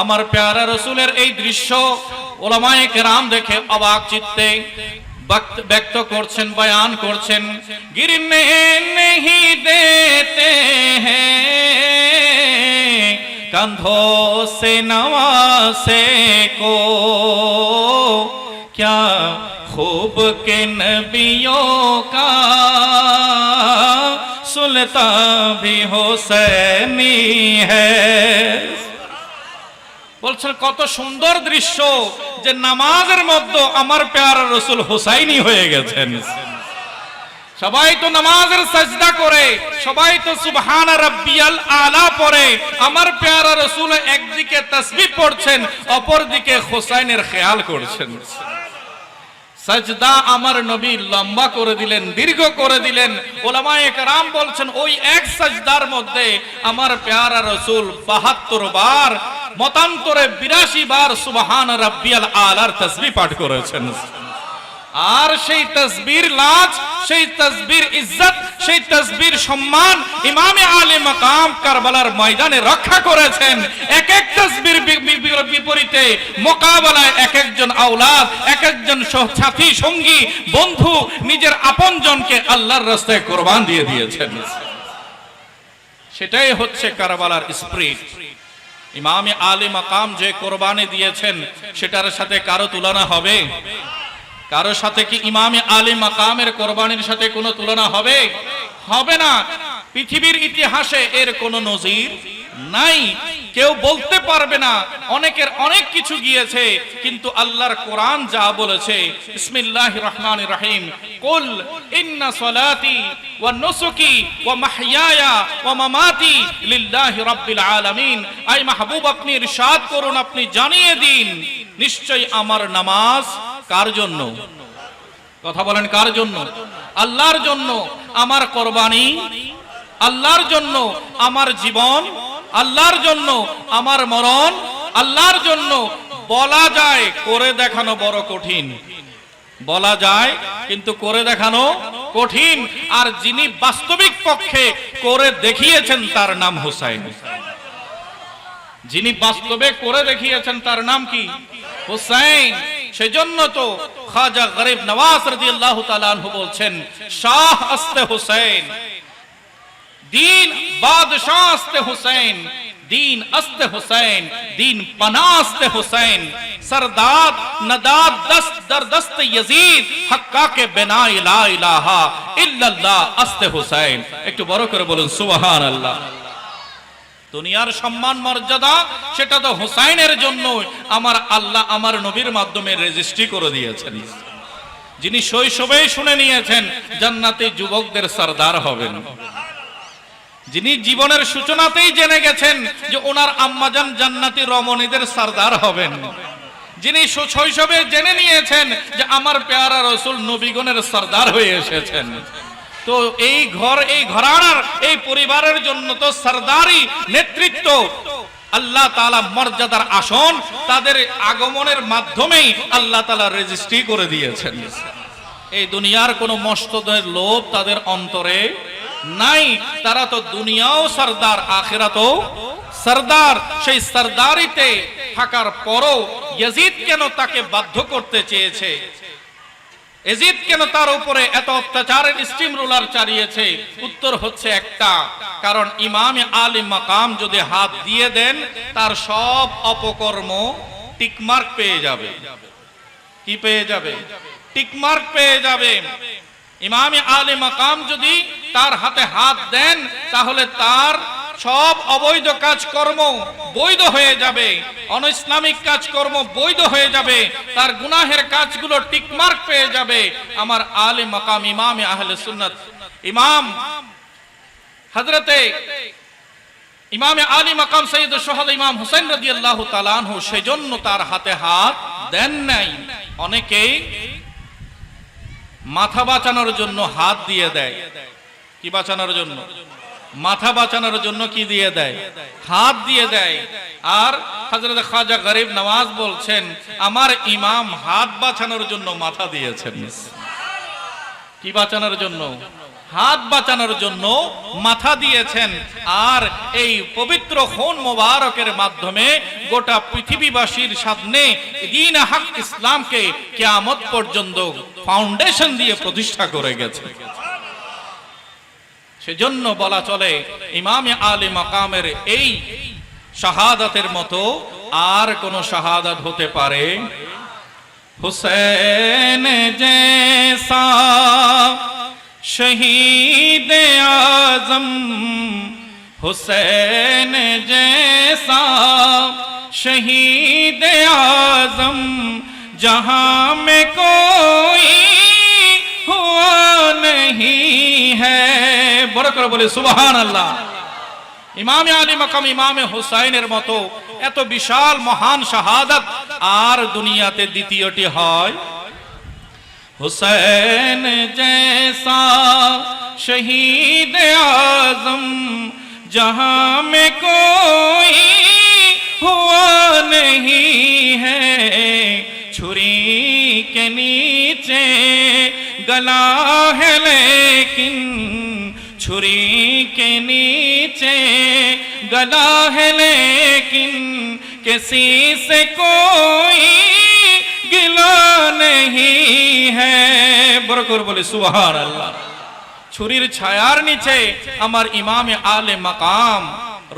আমার প্যারা রাসূলের এই দৃশ্য উলামায়ে কেরাম দেখে অবাক চিত্তে ব্যক্ত করছেন, বয়ান করছেন। গিরনে নেহি দেতে হ্যাঁ कंधों से नवासे को, क्या खूब के नबियों का सुल्तान भी हुसैनी है। বলছেন কত সুন্দর দৃশ্য যে নামাজের মধ্যে আমার প্যারা রাসূল হুসাইনি হয়ে গেছেন। সবাই তো নামাজের সাজদা করে, সবাই তো সুবহান রাব্বিয়াল আলা পড়ে, আমার প্যারা রাসূল একদিকে তাসবিহ পড়ছেন, অপরদিকে হুসাইনের খেয়াল করছেন। সাজদা আমার নবী লম্বা করে দিলেন, দীর্ঘ করে দিলেন। উলামায়ে কেরাম বলছেন ওই এক সাজদার মধ্যে আমার প্যারা রাসূল ৭২ বার, মতান্তরে ৮২ বার সুবহান রাব্বিয়াল আলার তাসবিহ পাঠ করেছেন। আর সেই তাসবির লাজ, সেই তাসবির ইজ্জত, সেই তাসবির সম্মান ইমামে আলী মাকাম কারবালার ময়দানে রক্ষা করেছেন। এক এক তাসবির বিপরীতে মোকাবেলায় এক একজন আওলাদ, এক একজন সাথী, সঙ্গী, বন্ধু, নিজের আপনজনকে আল্লাহর রাস্তায় কুরবান দিয়ে দিয়েছেন। সেটাই হচ্ছে কারবালার স্পিরিট। ইমামে আলী মাকাম যে কোরবানি দিয়েছেন সেটার সাথে কারো তুলনা হবে? কারো সাথে কি ইমামে আলী মাকামের কোরবানির সাথে কোনো তুলনা হবে? হবে না। পৃথিবীর ইতিহাসে এর কোনো নজির নাই। কেউ বলতে পারবে না। অনেকের অনেক কিছু গিয়েছে, কিন্তু আল্লাহর কোরআন যা বলেছে, বিসমিল্লাহির রহমানির রহিম, কুল ইন্না সলাতি ওয়া নুসুকি ওয়া মাহইয়ায়া ওয়া মামাতি লিল্লাহি রাব্বিল আলামিন। আই মাহবুব, আপনি ইরশাদ করুন, আপনি জানিয়ে দিন, নিশ্চয়ই আমার নামাজ কার জন্য? কথা বলেন, কার জন্য? আল্লাহর জন্য। আমার কোরবানি আল্লাহর জন্য, আমার জীবন আল্লাহর জন্য, আমার মরণ আল্লাহর জন্য। বলা যায়, করে দেখানো বড় কঠিন। বলা যায়, কিন্তু করে দেখানো কঠিন। আর যিনি বাস্তবিক পক্ষে করে দেখিয়েছেন তার নাম হুসাইন। যিনি বাস্তবে করে দেখিয়েছেন তার নাম কি? হুসাইন। সেজন্য তো খাজা গরিব নওয়াজ রাদিয়াল্লাহু তাআলা আনহু বলছেন, শাহ আস্তে হুসাইন, दीन बादशाह अस्ते हुसैन, दीन अस्ते हुसैन, दीन पनास्ते हुसैन, सरदार नदाद दस्त दर दस्त यजीद, हक्का के बिना ला इलाहा इल्लल्लाह अस्ते हुसैन। একটু বড় করে বলুন সুবহানাল্লাহ। দুনিয়ার সম্মান মর্যাদা সেটা তো হুসাইনের জন্য আমার আল্লাহ আমার নবীর মাধ্যমে রেজিস্ট্রি করে দিয়েছেন। যিনি শৈশবেই শুনে নিয়েছেন জান্নাতি যুবকদের সরদার হবেন, যিনি জীবনের সূচনাতেই জেনে গেছেন যে ওনার আম্মাজান জান্নাতি রমণীদের সরদার হবেন, যিনি শৈশবে জেনে নিয়েছেন যে আমার পেয়ারা রাসূল নবীগণের সরদার হয়ে এসেছেন, তো এই ঘরানার এই পরিবারের জন্য তো সরদারি নেতৃত্ব আল্লাহ তাআলা মর্যাদার আসন তাদের আগমনের মাধ্যমেই আল্লাহ তাআলা রেজিস্ট্রি করে দিয়েছেন। এই দুনিয়ার কোনো মস্তদের লোভ তাদের অন্তরে নাই। তারা তো দুনিয়াও সরদার, আখিরাতও সরদার। সেই সরদারিতে থাকার পরও ইয়াজিদ কেন তাকে বাধ্য করতে চেয়েছে? ইয়াজিদ কেন তার উপরে এত অত্যাচারের স্টিম রোলার চালিয়েছে? উত্তর হচ্ছে একটা, কারণ ইমাম আলী মাকাম যদি হাত দিয়ে দেন তার সব অপকর্ম টিকমার্ক পেয়ে যাবে। কি পেয়ে যাবে? টিকমার্ক পেয়ে যাবে। ইমাম আলী মাকাম যদি তার হাতে হাত দেন তাহলে তার সব অবৈধ কাজকর্ম বৈধ হয়ে যাবে, অনইসলামিক কাজকর্ম বৈধ হয়ে যাবে, তার গুনাহের কাজগুলো টিকমার্ক পেয়ে যাবে। আমার আলী মাকাম ইমাম আহলে সুন্নাত ইমাম হযরতে ইমাম আলী মাকাম সাইয়্যিদুশ শুহাদা ইমাম হুসাইন রাদিয়াল্লাহু তাআলা আনহু সেজন্য তার হাতে হাত দেন নাই। অনেকেই মাথা বাঁচানোর জন্য হাত দিয়ে দেয়। কি বাঁচানোর জন্য? মাথা বাঁচানোর জন্য কি দিয়ে দেয়? হাত দিয়ে দেয়। আর হযরত খাজা গরিব নওয়াজ বলছেন, আমার ইমাম হাত বাঁচানোর জন্য মাথা দিয়েছেন। কি বাঁচানোর জন্য? হাত বাঁচানোর জন্য মাথা দিয়েছেন। আর এই পবিত্র খুন মোবারকের মাধ্যমে গোটা পৃথিবীবাসীর সামনে দ্বীন হক ইসলামকে কিয়ামত পর্যন্ত ফাউন্ডেশন দিয়ে প্রতিষ্ঠা করে গেছে। সেজন্য বলা চলে ইমাম আলী মাকামের এই শাহাদাতের মতো আর কোন শাহাদাত হতে পারে? হুসैन जैसा शहीद आजम, हुसैन जैसा शहीद आजम जहां में कोई हुआ नहीं है। বড় করে বলে সুবহানাল্লাহ। ইমাম আলী মাকাম ইমামে হুসাইনের মতো এত বিশাল মহান শাহাদাত আর দুনিয়াতে দ্বিতীয়টি হয়? हुसैन जैसा शहीद आजम जहां में कोई हुआ नहीं है, छुरी के नीचे गला है लेकिन, छुरी के नीचे गला है लेकिन, किसी से कोई गिला नहीं है। বরকর বলে সুবহানাল্লাহ। ছুরির ছায়ার নিচে আমার ইমামে আলে মাকাম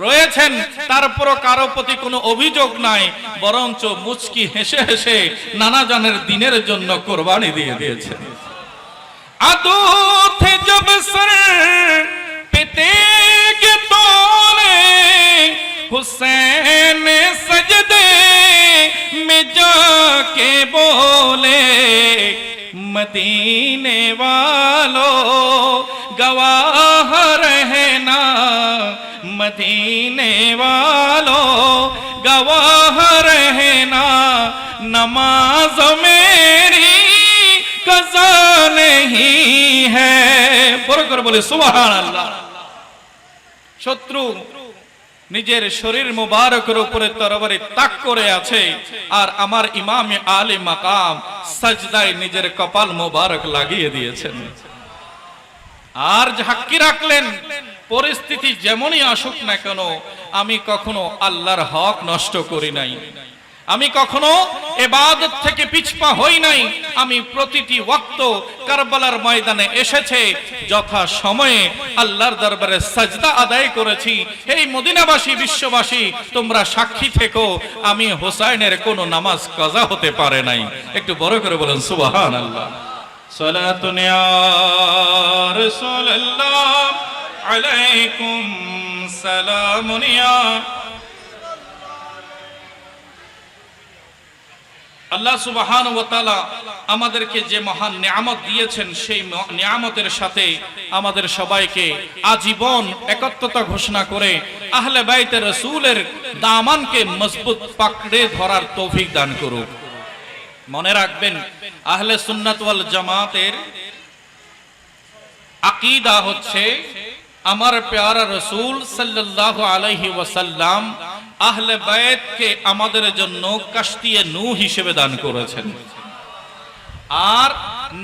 রয়েছেন, তারপরও কারো প্রতি কোনো অভিযোগ নাই, বরঞ্চ মুচকি হেসে হেসে নানা জানের দিনের জন্য কোরবানি দিয়ে দিয়েছেন। আদু थे जब सर पे तेग तोले, हुसैन मदीने वालों गवाह रहना, मदीने वालों गवाह रहना, नमाज मेरी कज़ा नहीं है। বড় করে বলে সুবহানাল্লাহ। শত্রু নিজের শরীর মুবারকের উপরে তরবারি তাক করে আছে, আর আমার ইমাম আলী মাকাম সাজদায় নিজের কপাল মুবারক লাগিয়ে দিয়েছেন। আর ঝাঁকি রাখলেন, পরিস্থিতি যেমনই আসুক না কেন আমি কখনো আল্লাহর হক নষ্ট করি নাই, আমি কখনো ইবাদত থেকে পিছপা হই নাই। আমি প্রতিটি ওয়াক্ত কারবালার ময়দানে এসেছে যথা সময়ে আল্লাহর দরবারে সাজদা আদায় করেছি। এই মদিনাবাসী, বিশ্ববাসী তোমরা সাক্ষী থেকো, আমি হোসাইনের কোনো নামাজ কাজা হতে পারে নাই। একটু বড় করে বলেন সুবহানাল্লাহ। সালাতুন ইয়া রাসূলুল্লাহ আলাইকুম সালামুন ইয়া। আল্লাহ সুবহানাহু ওয়া তাআলা আমাদেরকে যে মহান নিয়ামত দিয়েছেন, সেই নিয়ামতের সাথে আমাদের সবাইকে আজীবন একত্রতা ঘোষণা করে আহলে বাইতে রাসূলের দামানকে মজবুত পাকড়ে ধরার তৌফিক দান করুক। মনে রাখবেন, আহলে সুন্নাত ওয়াল জামাতের আকীদা হচ্ছে আমার প্যারা রাসূল সাল্লাল্লাহু আলাইহি ওয়াসাল্লাম আহলে বাইতকে আমাদের জন্য কাশতিয়ে নূহ হিসেবে দান করেছেন, আর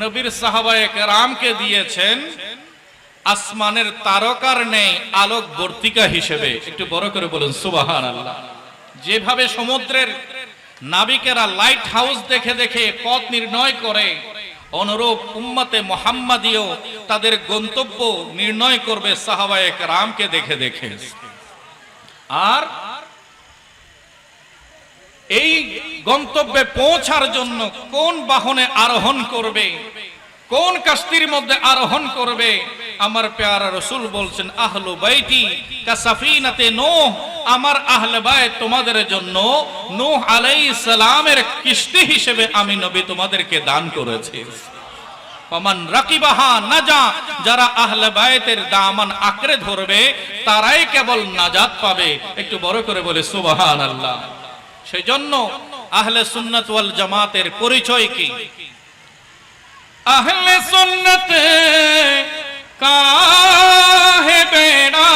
নবীর সাহাবায়ে কেরামকে দিয়েছেন আসমানের তারকার ন্যায় আলোক বর্তিকা হিসেবে। একটু বড় করে বলুন সুবহানাল্লাহ। যেভাবে সমুদ্রের নাবিকেরা লাইট হাউস দেখে দেখে পথ নির্ণয় করে, অনুরূপ উম্মতে মুহাম্মাদিও তাদের গন্তব্য নির্ণয় করবে সাহাবায়ে কেরামকে দেখে দেখে। আর এই গন্তব্যে পৌঁছার জন্য কোন বাহনে আরোহণ করবে, কোন কাস্তির মধ্যে আরোহণ করবে, আমার প্যারা রাসূল বলছেন আহলু বাইতি কাসাফিনাতে নূহ, আমার আহলে বাইত তোমাদের জন্য নূহ আলাইহিস সালামের কিস্তি হিসেবে আমি নবী তোমাদেরকে দান করেছি। ফামান রাকিবাহা নাজা, যারা আহলে বাইতের দামান আঁকড়ে ধরবে তারাই কেবল নাজাত পাবে। একটু বড় করে বলে সুবহানাল্লাহ। সেজন্য আহলে সুন্নাত ওয়াল জামাতের পরিচয় কি? আহলে সুন্নাত কাহে বেড়া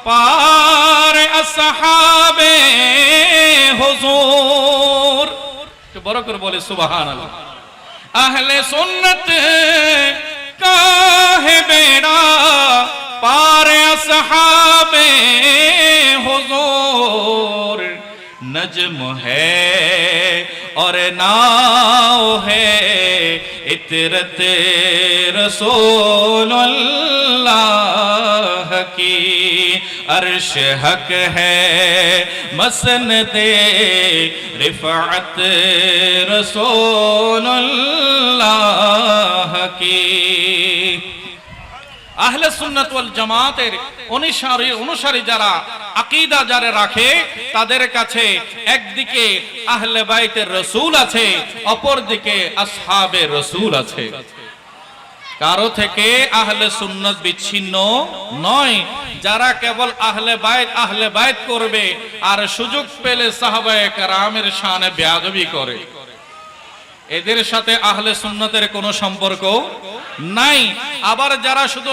পার আসহাবে হুজুর। একটু বড় করে বলে সুবহানাল্লাহ। আহলে সুন্নাত কাহে বেড়া পার আসহাবে হুজুর, नज्म है और नाव है इतरत रसूलुल्लाह की, अर्श हक है मसनदे रिफअत रसूलुल्लाह की। আহলে সুন্নাত ওয়াল জামাতের অনুসারী যারা, আকীদা যারা রাখে, তাদের কাছে একদিকে আহলে বাইতের রাসূল আছে, অপরদিকে আসহাবে রাসূল আছে। কারো থেকে আহলে সুন্নাত বিচ্ছিন্ন নয়। যারা কেবল আহলে বাইত করবে আর সুযোগ পেলে সাহাবায়ে কেরামের শানে বেয়াদবি করে, এদের সাথে আহলে সুন্নাতের কোনো সম্পর্ক নাই। আবার যারা শুধু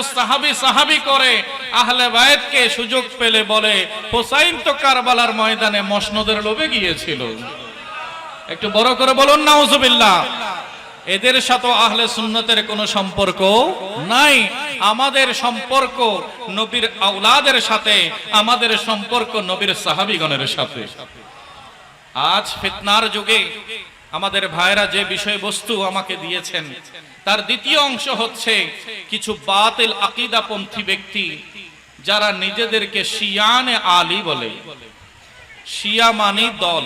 সাহাবী করে, আহলে বাইতকে সুযোগ পেলে বলে হোসাইন তো কারবালার ময়দানে মসনদের লোভে গিয়েছিল। একটু বড় করে বলুন নাউজুবিল্লাহ। এদের সাথে আহলে সুন্নাতের কোনো সম্পর্ক নাই। আমাদের সম্পর্ক নবীর আওলাদের সাথে, আমাদের সম্পর্ক নবীর সাহাবীগণের সাথে। আজ ফিতনার যুগে আমাদের ভাইরা যে বিষয়বস্তু আমাকে দিয়েছেন, তার দ্বিতীয় অংশ হচ্ছে কিছু বাতিল আকীদাপন্থী ব্যক্তি যারা নিজেদেরকে শিয়ানে আলী বলে। শিয়া মানে দল,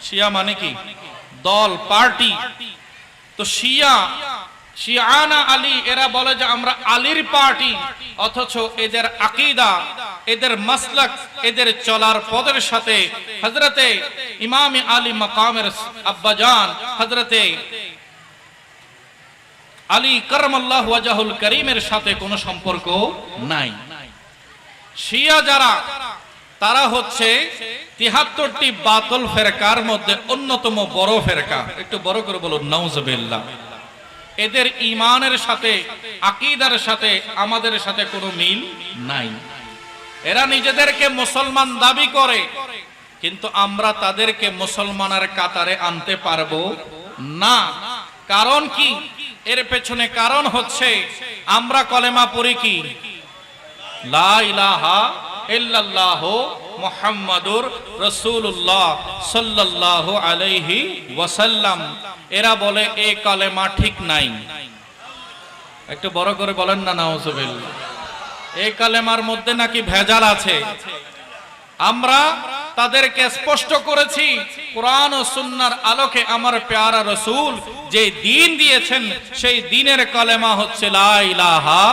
শিয়া মানে কি? দল, পার্টি। তো শিয়ানা আলী, এরা বলে যে আমরা আলীর পার্টি, অথচ এদের আকীদা, এদের মাসলাক, এদের চলার পথের সাথে হযরতে ইমাম আলী মাকামের আব্বাজান হযরতে আলী কারামাল্লাহু ওয়াজহুল কারীমের সাথে কোনো সম্পর্ক নাই। শিয়া যারা, তারা হচ্ছে ৭৩টি বাতিল ফেরকার মধ্যে অন্যতম বড় ফেরকা। একটু বড় করে বলুন নাউজুবিল্লাহ। এদের ঈমানের সাথে, আকীদার সাথে আমাদের সাথে কোনো মিল নাই। এরা নিজেদেরকে মুসলমান দাবি করে, কিন্তু আমরা তাদেরকে মুসলমানের কাতারে আনতে পারবো না। কারণ কি? এর পেছনে কারণ হচ্ছে আমরা কলেমা পড়ি কি? লা ইলাহা ইল্লাল্লাহু মুহাম্মাদুর রাসূলুল্লাহ সাল্লাল্লাহু আলাইহি ওয়াসাল্লাম। এরা বলে এই কলেমা ঠিক নাই। একটু বড় করে বলেন না নাউজুবিল্লাহ। এই কালেমার মধ্যে নাকি ভেজাল আছে। আমরা তাদেরকে স্পষ্ট করেছি, কোরআন ও সুন্নাহর আলোকে আমার প্যারা রাসূল যে দ্বীন দিয়েছেন, সেই দ্বীনের কালেমা হচ্ছে লা ইলাহা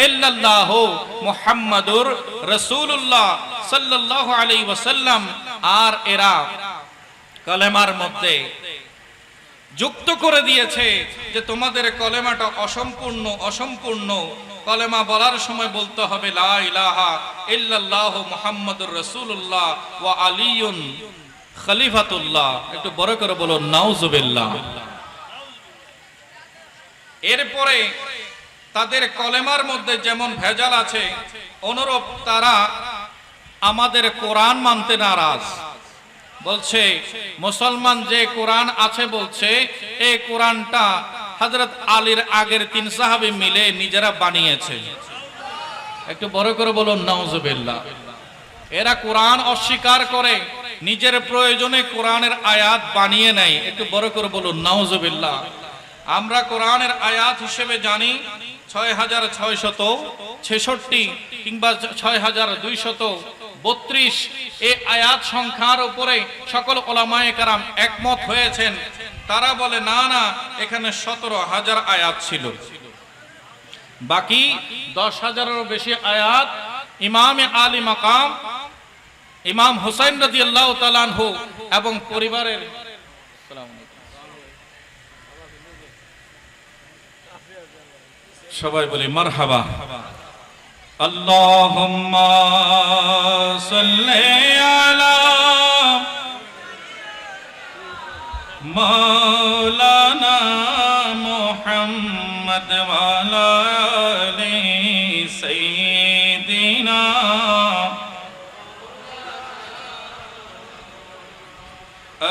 ইল্লাল্লাহু মুহাম্মাদুর রাসূলুল্লাহ সাল্লাল্লাহু আলাইহি ওয়াসাল্লাম। আর এরা কালেমার মধ্যে যুক্ত করে দিয়েছে যে তোমাদের কলেমাটা অসম্পূর্ণ। কলেমা বলার সময় বলতে হবে লা ইলাহা ইল্লাল্লাহু মুহাম্মাদুর রাসূলুল্লাহ ওয়া আলিয়ুন খলিফাতুল্লাহ। একটু বড় করে বলুন নাউজুবিল্লাহ। এরপরে তাদের কলেমার মধ্যে যেমন ভেজাল আছে, অনুরূপ তারা আমাদের কোরআন মানতে নারাজ। বলছে মুসলমান যে কোরআন আছে, বলছে এই কোরআনটা হযরত আলীর আগের ৩ সাহাবী মিলে নিজেরা বানিয়েছে। একটু বড় করে বলুন নাউজুবিল্লাহ। এরা কোরআন অস্বীকার করে, নিজের প্রয়োজনে কোরআনের আয়াত বানিয়ে নেয়। একটু বড় করে বলুন নাউজুবিল্লাহ। আমরা কোরআনের আয়াত হিসেবে জানি ৬৬৬৬ কিংবা ৬২৩২ এই আয়াত সংখ্যার উপরে সকল উলামায়ে কেরাম একমত হয়েছেন। তারা বলে না না, এখানে ১৭,০০০ আয়াত ছিল, বাকি ১০,০০০-এরও বেশি আয়াত ইমামে আলী মাকাম ইমাম হুসাইন রাদিয়াল্লাহু তাআলা আনহু এবং পরিবারের। সবাই বলি মারহাবা। আল্লাহুম্মা সাল্লি আলা মাওলানা মুহাম্মদ ওয়া আলা আলি সাইয়্যিদিনা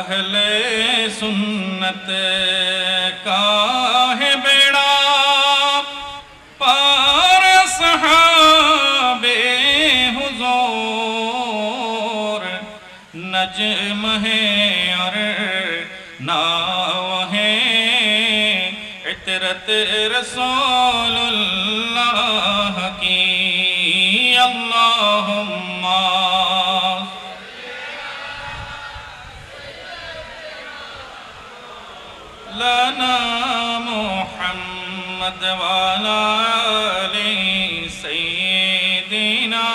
আহলে সুন্নত কা হে বেড়া পার সাহাবে হুজুর নজম হে আর नाव है इतरत रसूलुल्लाह की। अल्लाहुम्मा लना मुहम्मद वाला आली सय्यिदिना।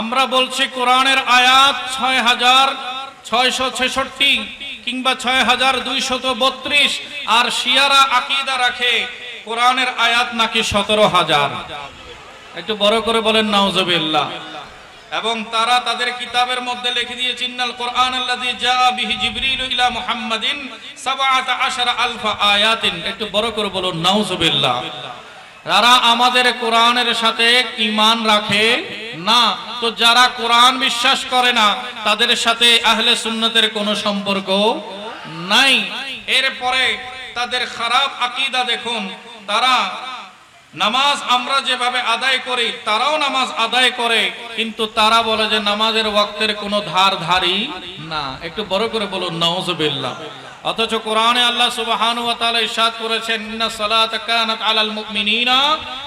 আমরা বলছি কোরআনের আয়াত ৬৬৬৬ কিংবা ৬২৩২ আর শিয়ারা আকীদা রাখে কোরআনের আয়াত নাকি ১৭,০০০। একটু বড় করে বলেন নাউজুবিল্লাহ। এবং তারা তাদের কিতাবের মধ্যে লিখে দিয়েছে ইন্নাল কোরআন আল্লাযী জাআ বিহি জিবরিল ইলা মুহাম্মাদিন ১৭,০০০ আয়াতিন। একটু বড় করে বলুন নাউজুবিল্লাহ। যারা আমাদের কোরআনের সাথে ঈমান রাখে না, তো যারা কোরআন বিশ্বাস করে না তাদের সাথে আহলে সুন্নতের কোনো সম্পর্ক নাই। এরপরে তাদের খারাপ আকীদা দেখুন। তারা নামাজ আমরা যেভাবে আদায় করি তারাও নামাজ আদায় করে, কিন্তু তারা বলে যে নামাজের ওয়াক্তের কোনো ধারধারি না। একটু বড় করে বলুন নাউজুবিল্লাহ। অথচ কোরআনে আল্লাহ সুবহানাহু ওয়া তাআলা ইরশাদ করেছেন ইন্নাস সালাতা কানাত আলাল মুমিনিনা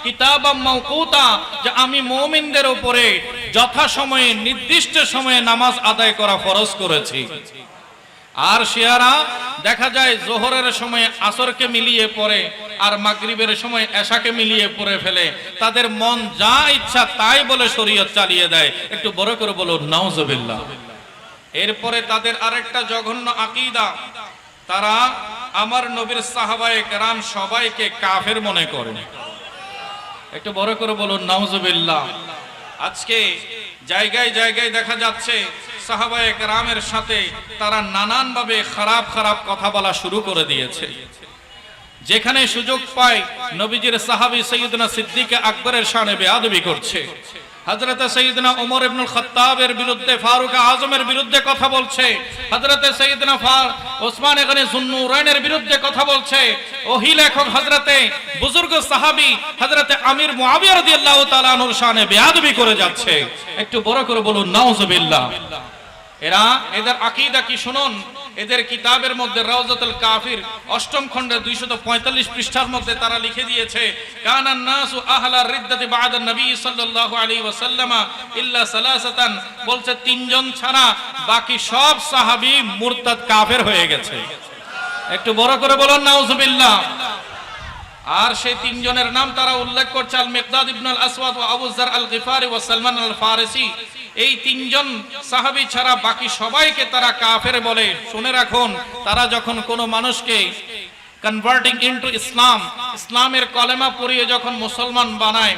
কিতাবাম মাওকুতা, যে আমি মুমিনদের উপরে যথাসময়ে নির্দিষ্ট সময়ে নামাজ আদায় করা ফরজ করেছি। আর শিয়ারা দেখা যায় যোহরের সময় আসরকে মিলিয়ে পড়ে আর মাগরিবের সময় এশাকে মিলিয়ে পড়ে ফেলে। তাদের মন যা ইচ্ছা তাই বলে শরীয়ত চালিয়ে দেয়। একটু বড় করে বলুন নাউজুবিল্লাহ। এরপরে তাদের আরেকটা জঘন্য আকীদা, তারা আমার নবীর সাহাবায়ে কেরাম সবাইকে কাফের মনে করে। একটু বড় করে বলুন নাউজুবিল্লাহ। আজকে জায়গায় জায়গায় দেখা যাচ্ছে সাহাবায়ে কেরামের সাথে তারা নানানভাবে খারাপ খারাপ কথা বলা শুরু করে দিয়েছে। যেখানে সুযোগ পায় নবীজির সাহাবী সাইয়্যিদনা সিদ্দিক আকবরের শানে বেয়াদবি করছে। হযরত সাইয়্যিদনা ওমর ইবনুল খাত্তাবের বিরুদ্ধে, ফারুক আজমের বিরুদ্ধে কথা বলছে। হযরত সাইয়্যিদনা ওসমান গনি যুন্নুরাইনের বিরুদ্ধে কথা বলছে। ওহী লেখক হযরতে বুজুর্গ সাহাবী হযরত আমির মুআবিয়া রাদিয়াল্লাহু তাআলা আনহুর শানে বেয়াদবি করে যাচ্ছে। একটু বড় করে বলুন নাউজুবিল্লাহ। এদের আকীদা কি শুনুন। এদের কিতাবের মধ্যে রাউজাতুল কাফির 8ম খণ্ডের 245 পৃষ্ঠার মধ্যে তারা লিখে দিয়েছে, কানান নাসু আহলার রিদ্দাতি বা'দা নবী সাল্লাল্লাহু আলাইহি ওয়াসাল্লাম ইল্লা সালাসাতান, বলছে তিনজন ছাড়া বাকি সব সাহাবী মুরতাদ কাফের হয়ে গেছে। একটু বড় করে বলুন নাউজুবিল্লাহ। আর সেই তিনজনের নাম তারা উল্লেখ করছে, আল মিকদাদ ইবনে আল আসওয়াদ ওয়া আবু যার আল গিফারি ওয়া সালমান আল ফারিসি। এই তিনজন সাহাবী ছাড়া বাকি সবাইকে তারা কাফের বলে। শুনে রাখুন, তারা যখন কোনো মানুষকে কনভার্টিং ইনটু ইসলাম, ইসলামের কলেমা পড়িয়ে যখন মুসলমান বানায়,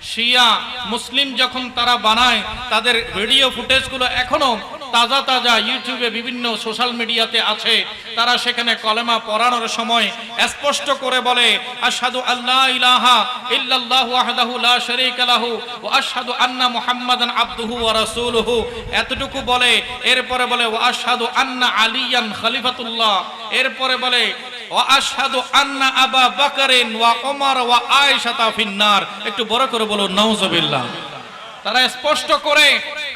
শিয়া মুসলিম যখন তারা বানায়, তাদের ভিডিও ফুটেজগুলো এখনো তাজা তাজা ইউটিউবে বিভিন্ন সোশ্যাল মিডিয়াতে আছে। তারা সেখানে কলেমা পড়ানোর সময় স্পষ্ট করে বলে, আশহাদু আল্লা ইলাহা ইল্লাল্লাহু ওয়াহদাহু লা শারীকা লাহু ওয়া আশহাদু আন্না মুহাম্মাদান আবদুহু ওয়া রাসূলুহু, এতটুকু বলে। এরপরে বলে ওয়া আশহাদু আন্না আলিয়ান খলিফাতুল্লাহ। এরপরে বলে ওয়া আশহাদু আন্না আবা বকরিন ওয়া ওমর ওয়া আয়েশা ফিন্নার। একটু বড় করে বলুন নাউজুবিল্লাহ। তারা স্পষ্ট করে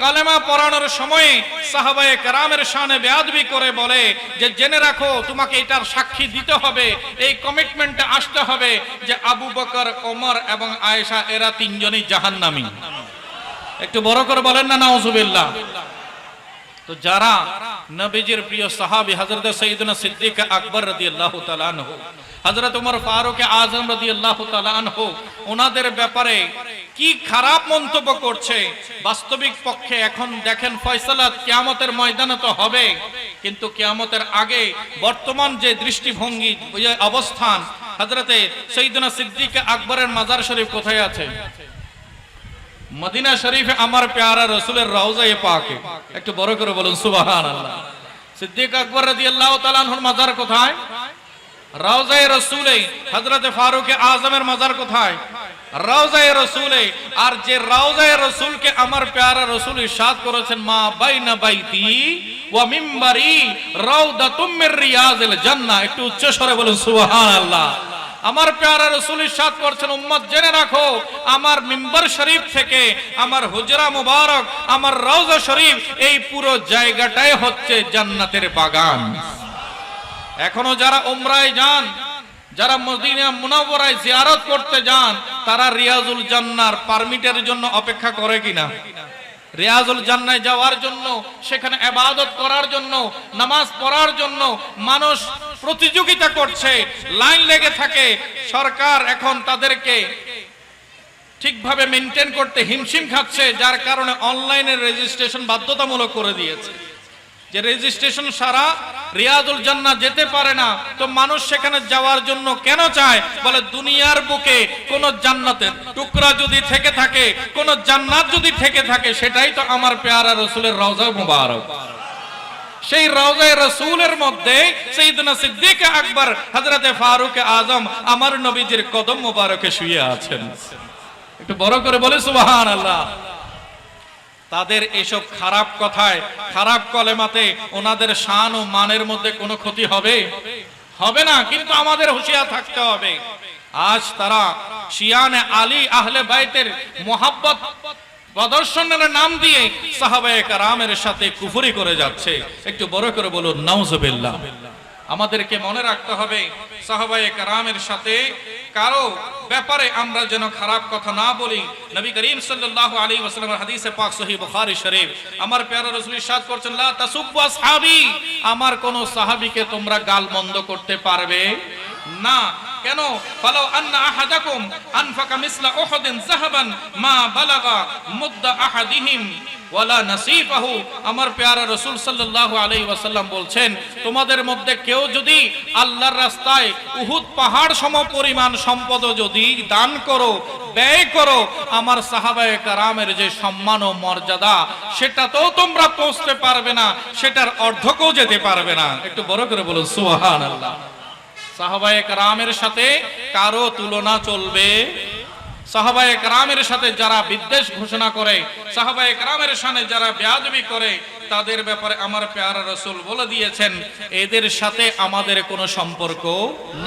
কালেমা পড়ানোর সময় সাহাবায়ে কেরামের শানে বেয়াদবি করে বলে যে জেনে রাখো, তোমাকে এটার সাক্ষী দিতে হবে, এই কমিটমেন্টে আসতে হবে যে আবু বকর, ওমর এবং আয়েশা এরা তিনজনই জাহান্নামী। একটু বড় করে বলেন না নাউজুবিল্লাহ। তো যারা নবীজির প্রিয় সাহাবী হযরত সাইয়্যিদনা সিদ্দিক আকবর রাদিয়াল্লাহু তাআলা আনহু, হযরত ওমর ফারুক আযম রাদিয়াল্লাহু তাআলা আনহু, ওনাদের ব্যাপারে কি খারাপ মন্তব্য করছে, বাস্তবিক পক্ষে এখন দেখেন ফয়সালা কিয়ামতের ময়দানে তো হবে, কিন্তু কিয়ামতের আগে বর্তমান যে দৃষ্টিভঙ্গি, অবস্থান, হযরতে সাইয়্যিদনা সিদ্দিক আকবরের মাজার শরীফ কোথায় আছে? মদিনা শরীফে আমার প্যারা রাসূলের রওজায়ে পাকে। একটু বড় করে বলুন সুবহানাল্লাহ। সিদ্দিক আকবর রাদিয়াল্লাহু তাআলা আনহুর মাজার কোথায়? রওজায়ে রাসূলে। হযরত ফারুক আযমের মাজার কোথায়? রওজায়ে রাসূলে। আর যে রওজায়ে রাসূলকে আমার প্যারা রাসূল ইরশাদ করেছেন, মা বাইনা বাইতি ওয়া মিম্বারি রাউদাতুম মির রিয়াজিল জান্নাহ। একটু উচ্চ স্বরে বলুন সুবহানাল্লাহ। আমার প্যারা রাসূল ইরশাদ করছেন, উম্মত জেনে রাখো, আমার মিম্বার শরীফ থেকে আমার হুজরা মুবারক, আমার রওজা শরীফ, এই পুরো জায়গাটাই হচ্ছে জান্নাতের বাগান। এখনো যারা উমরায় যান, যারা মদিনা মুনাওয়ারায় জিয়ারত করতে যান, তারা রিয়াজুল জান্নাহর পারমিটের জন্য অপেক্ষা করে কিনা? রিয়াজুল জান্নায় যাওয়ার জন্য, সেখানে ইবাদত করার জন্য, নামাজ পড়ার জন্য মানুষ প্রতিযোগিতা করছে, লাইন লেগে থাকে। সরকার এখন তাদেরকে ঠিকভাবে মেইনটেইন করতে হিমশিম খাচ্ছে, যার কারণে অনলাইনে রেজিস্ট্রেশন বাধ্যতামূলক করে দিয়েছে। যে রেজিস্ট্রেশন সারা রিয়াজুল জান্নাহ যেতে পারে না, তো মানুষ সেখানে যাওয়ার জন্য কেন চায়? বলে দুনিয়ার বুকে কোন জান্নাতের টুকরা যদি থেকে থাকে, কোন জান্নাত যদি থেকে থাকে, সেটাই তো আমার প্যারা রাসূলের রওজা মুবারক। সেই রওজায়ে রাসূলের মধ্যে সাইয়্যিদনা সিদ্দিক আকবর হযরতে ফারুক আযম আমার নবীজির কদম মুবারকে শুয়ে আছেন। একটু বড় করে বলে সুবহানাল্লাহ। তাদের এসব খারাপ কথায়, খারাপ কলেমাতে ওনাদের শান ও মানের মধ্যে কোনো ক্ষতি হবে? হবে না। কিন্তু আমাদের হুঁশিয়ার থাকতে হবে। আজ তারা শিয়ানে আলী আহলে বাইতের মুহাব্বত প্রদর্শনের নাম দিয়ে সাহাবায়ে কেরামের সাথে কুফরি করে যাচ্ছে। একটু বড় করে বলুন নাউজুবিল্লাহ। আমাদেরকে মনে রাখতে হবে, সাহাবায়ে কেরামের সাথে কারো ব্যাপারে আমরা যেন খারাপ কথা না বলি। নবী করিম সাল্লাল্লাহু আলাইহি ওয়াসাল্লামের হাদিসে পাক সহিহ বুখারী শরীফ, আমার প্যারা রাসূল ইরশাদ করছেন, লা তাসুব্বু আসহাবি, আমার কোন সাহাবীকে তোমরা গালমন্দ করতে পারবে না। কেন? ফালাউ আন্না আহাদাকুম আনফাকা মিসলা উহুদিন যাহাবান মা বালাগা মুদ্দা আহাদিহিম ওয়ালা নাসিফাহু। আমার প্যারা রাসূল সাল্লাল্লাহু আলাইহি ওয়াসাল্লাম বলছেন, তোমাদের মধ্যে কেউ যদি আল্লাহর রাস্তায় উহুদ পাহাড় সম পরিমাণ সম্পদ যদি দান করো, ব্যয় করো, আমার সাহাবায়ে কেরামের যে সম্মান ও মর্যাদা সেটাতেও তোমরা পৌঁছতে পারবে না, সেটার অর্ধেকও যেতে পারবে না। একটু বড় করে বলুন সুবহানাল্লাহ। সাহাবায়ে কেরামের সাথে কারো তুলনা চলবে? সাহাবায়ে কেরামের সাথে যারা বিদ্বেষ ঘোষণা করে, সাহাবায়ে কেরামের সামনে যারা বেয়াদবি করে, তাদের ব্যাপারে আমার প্যারা রাসূল বলে দিয়েছেন এদের সাথে আমাদের কোনো সম্পর্ক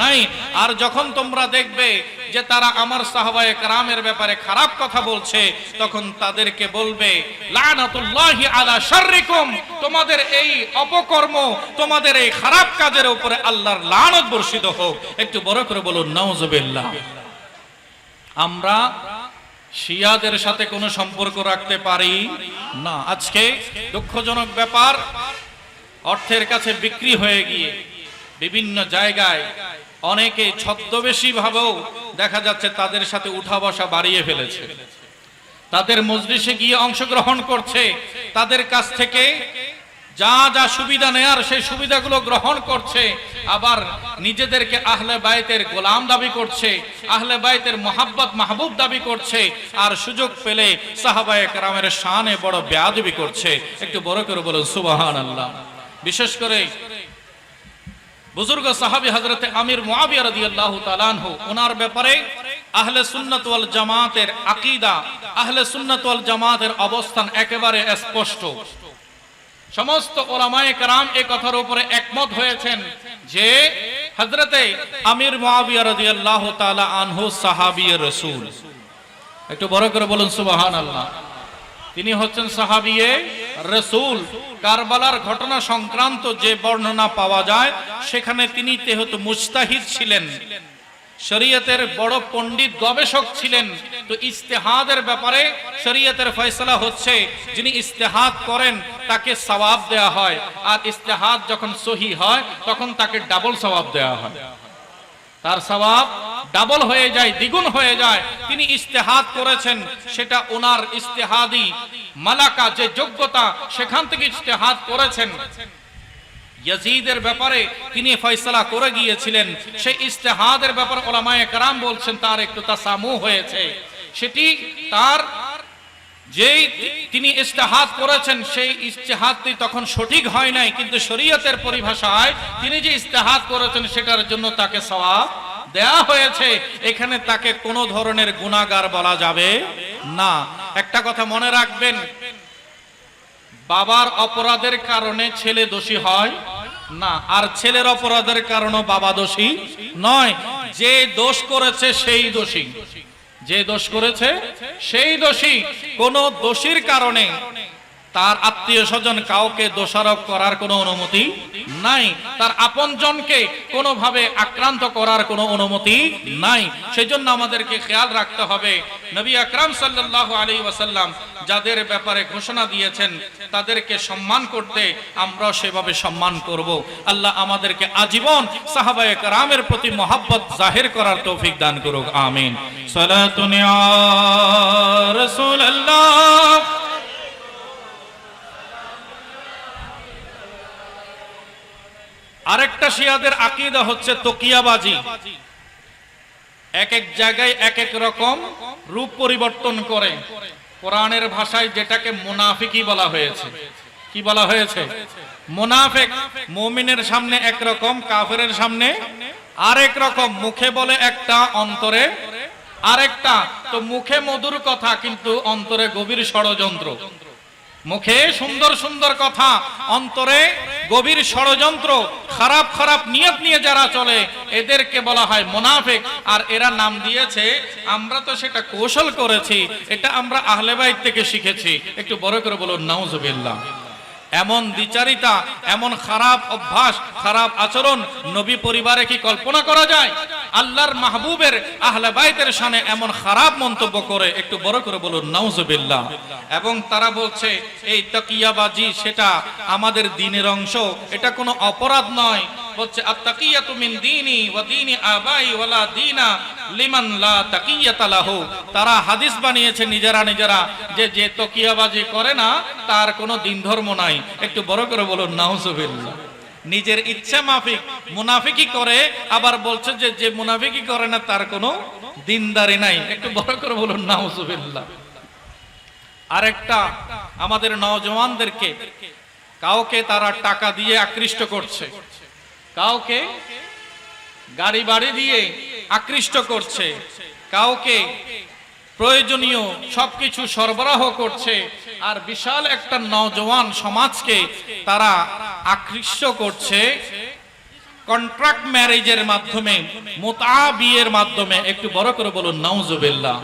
নাই। আর যখন তোমরা দেখবে যে তারা আমার সাহাবায়ে কেরামের ব্যাপারে খারাপ কথা বলছে, তখন তাদেরকে বলবে লানাতুল্লাহি আলা শাররিকুম, তোমাদের এই অপকর্ম, তোমাদের এই খারাপ কাজের উপরে আল্লাহর লানত বর্ষিত হোক। একটু বড় করে বলুন নাউজুবিল্লাহ। আমরা শিয়াদের সাথে কোনো সম্পর্ক রাখতে পারি না। আজকে দুঃখজনক ব্যাপার, অর্থের কাছে বিক্রি হয়ে গিয়ে বিভিন্ন জায়গায় অনেকে ছদ্মবেশী ভাবেও দেখা যাচ্ছে তাদের সাথে উঠা বসা বাড়িয়ে ফেলেছে, তাদের মজলিসে গিয়ে অংশগ্রহণ করছে, তাদের কাছ থেকে যা যা সুবিধা নেয়ার সেই সুবিধাগুলো গ্রহণ করছে, আবার নিজেদেরকে আহলে বাইতের গোলাম দাবি করছে, আহলে বাইতের মোহাব্বত মাহবুব দাবি করছে, আর সুযোগ পেলে সাহাবায়ে কেরামের শানে বড় বেয়াদবি করছে। একটু বড় করে বলুন সুবহানাল্লাহ। বিশেষ করে বুজুর্গ সাহাবী হযরত আমির মুআবিয়া রাদিয়াল্লাহু তাআলা আনহু, ওনার ব্যাপারে আহলে সুন্নাত ওয়াল জামাতের আকীদা, আহলে সুন্নাত ওয়াল জামাতের অবস্থান একেবারে স্পষ্ট। সমস্ত উলামায়ে কেরাম এই কথার উপরে একমত হয়েছেন যে হযরতে আমির মুআবিয়া রাদিয়াল্লাহু তাআলা আনহু সাহাবী রাসূল। একটু বড় করে বলুন সুবহানাল্লাহ। তিনি হচ্ছেন সাহাবী রাসূল। কারবালার ঘটনা সংক্রান্ত যে বর্ণনা পাওয়া যায় সেখানে তিনি যেহেতু মুজতাহিদ ছিলেন, শরীয়তের বড় পণ্ডিত গবেষক ছিলেন, তো ইজতিহাদের ব্যাপারে শরীয়তের ফয়সালা হচ্ছে যিনি ইজতিহাদ করেন তাকে সওয়াব দেয়া হয়, আর ইজতিহাদ যখন সহি হয় তখন তাকে ডাবল সওয়াব দেয়া হয়, তার সওয়াব ডাবল হয়ে যায়, দ্বিগুণ হয়ে যায়। তিনি ইজতিহাদ করেছেন, সেটা ওনার ইজতিহাদি মালাকা, যে যোগ্যতা, সেখান থেকে ইজতিহাদ করেছেন। ইয়াজিদের ব্যাপারে তিনি ফয়সালা করে গিয়েছিলেন, সেই ইজতিহাদের ব্যাপারে উলামায়ে কেরাম বলছেন তার একটু তাসামু হয়েছে। সেটি তার যেই তিনি ইজতিহাদ করেছেন সেই ইজতিহাদটি তখন সঠিক হয় নাই, কিন্তু শরীয়তের পরিভাষায় তিনি যে ইজতিহাদ করেছেন সেটার জন্য তাকে সওয়াব দেয়া হয়েছে। এখানে তাকে কোনো ধরনের গুনাহগার বলা যাবে না। একটা কথা মনে রাখবেন, বাবার অপরাধের কারণে ছেলে দোষী হয় না, আর ছেলের অপরাধের কারণে বাবা দোষী নয়। যে দোষ করেছে সেই দোষী, যে দোষ করেছে সেই দোষী। কোন দোষীর কারণে তার আত্মীয় স্বজন কাউকে দোষারোপ করার কোনো অনুমতি নাই, তার আপনজনকে কোনোভাবে আক্রান্ত করার কোনো অনুমতি নাই। সেজন্য আমাদেরকে খেয়াল রাখতে হবে, নবী আকরাম সাল্লাল্লাহু আলাইহি ওয়াসাল্লাম যাদের ব্যাপারে ঘোষণা দিয়েছেন তাদেরকে সম্মান করতে আমরাও সেভাবে সম্মান করব। আল্লাহ আমাদেরকে আজীবন সাহাবায়ে কেরামের প্রতি মহব্বত জাহির করার তৌফিক দান করুক, আমিন। সালাতুন ইয়া রাসূলুল্লাহ। আরেকটা শিয়াদের আকীদা হচ্ছে তাকিয়াবাজি। এক এক জায়গায় এক এক রকম রূপ পরিবর্তন করে। কোরআনের ভাষায় যেটাকে মুনাফিকি বলা হয়েছে। কি বলা হয়েছে? মুনাফিক। মুমিনের সামনে একরকম, কাফেরের সামনে আরেক রকম। মুখে বলে একটা, অন্তরে আরেকটা। তো মুখে মধুর কথা কিন্তু অন্তরে গভীর ষড়যন্ত্র। মুখে সুন্দর সুন্দর কথা, অন্তরে গভীর ষড়যন্ত্র, খারাপ খারাপ নিয়ত নিয়ে যারা চলে এদেরকে বলা হয় মুনাফিক। আর এরা নাম দিয়েছে, আমরা তো সেটা কৌশল করেছি, এটা আমরা আহলে বাইত থেকে শিখেছি। একটু বড় করে বলুন নাউজুবিল্লাহ। এমন দ্বিচারিতা, এমন খারাপ অভ্যাস, খারাপ আচরণ নবী পরিবারে কি কল্পনা করা যায়? আল্লাহর মাহবুবের আহলে বাইতের শানে এমন খারাপ মন্তব্য করে, একটু বড় করে বলুন নাউজুবিল্লাহ। এবং তারা বলছে এই তাকিয়াবাজি সেটা আমাদের দ্বীনের অংশ, এটা কোনো অপরাধ নয়। বলছে আত-তাকিয়াতু মিন দীনি ওয়া দীনি আবাই ওয়ালা দীনা লিমান লা তাকিয়াতা লাহু। তারা হাদিস বানিয়েছে নিজেরা যে যে তাকিয়াবাজি করে না তার কোনো দিন ধর্ম নাই। একটু বড় করে বলুন নাউজুবিল্লাহ। নিজের ইচ্ছা মাফিক মুনাফিকি করে, আবার বলছে যে যে মুনাফিকি করে না তার কোনো দিনদারি নাই। একটু বড় করে বলুন নাউজুবিল্লাহ। আরেকটা, আমাদের নওজওয়ানদেরকে কাউকে তারা টাকা দিয়ে আকৃষ্ট করছে, কাউকে গাড়ি বাড়ি দিয়ে আকৃষ্ট করছে, কাউকে প্রয়োজনীয় সবকিছু সরবরাহ করছে, আর বিশাল একটা নওজওয়ান সমাজকে তারা আকৃষ্ট করছে কন্ট্রাক্ট ম্যারেজের মাধ্যমে, মুতআ বিয়ের মাধ্যমে। একটু বড় করে বলুন নাউজুবিল্লাহ।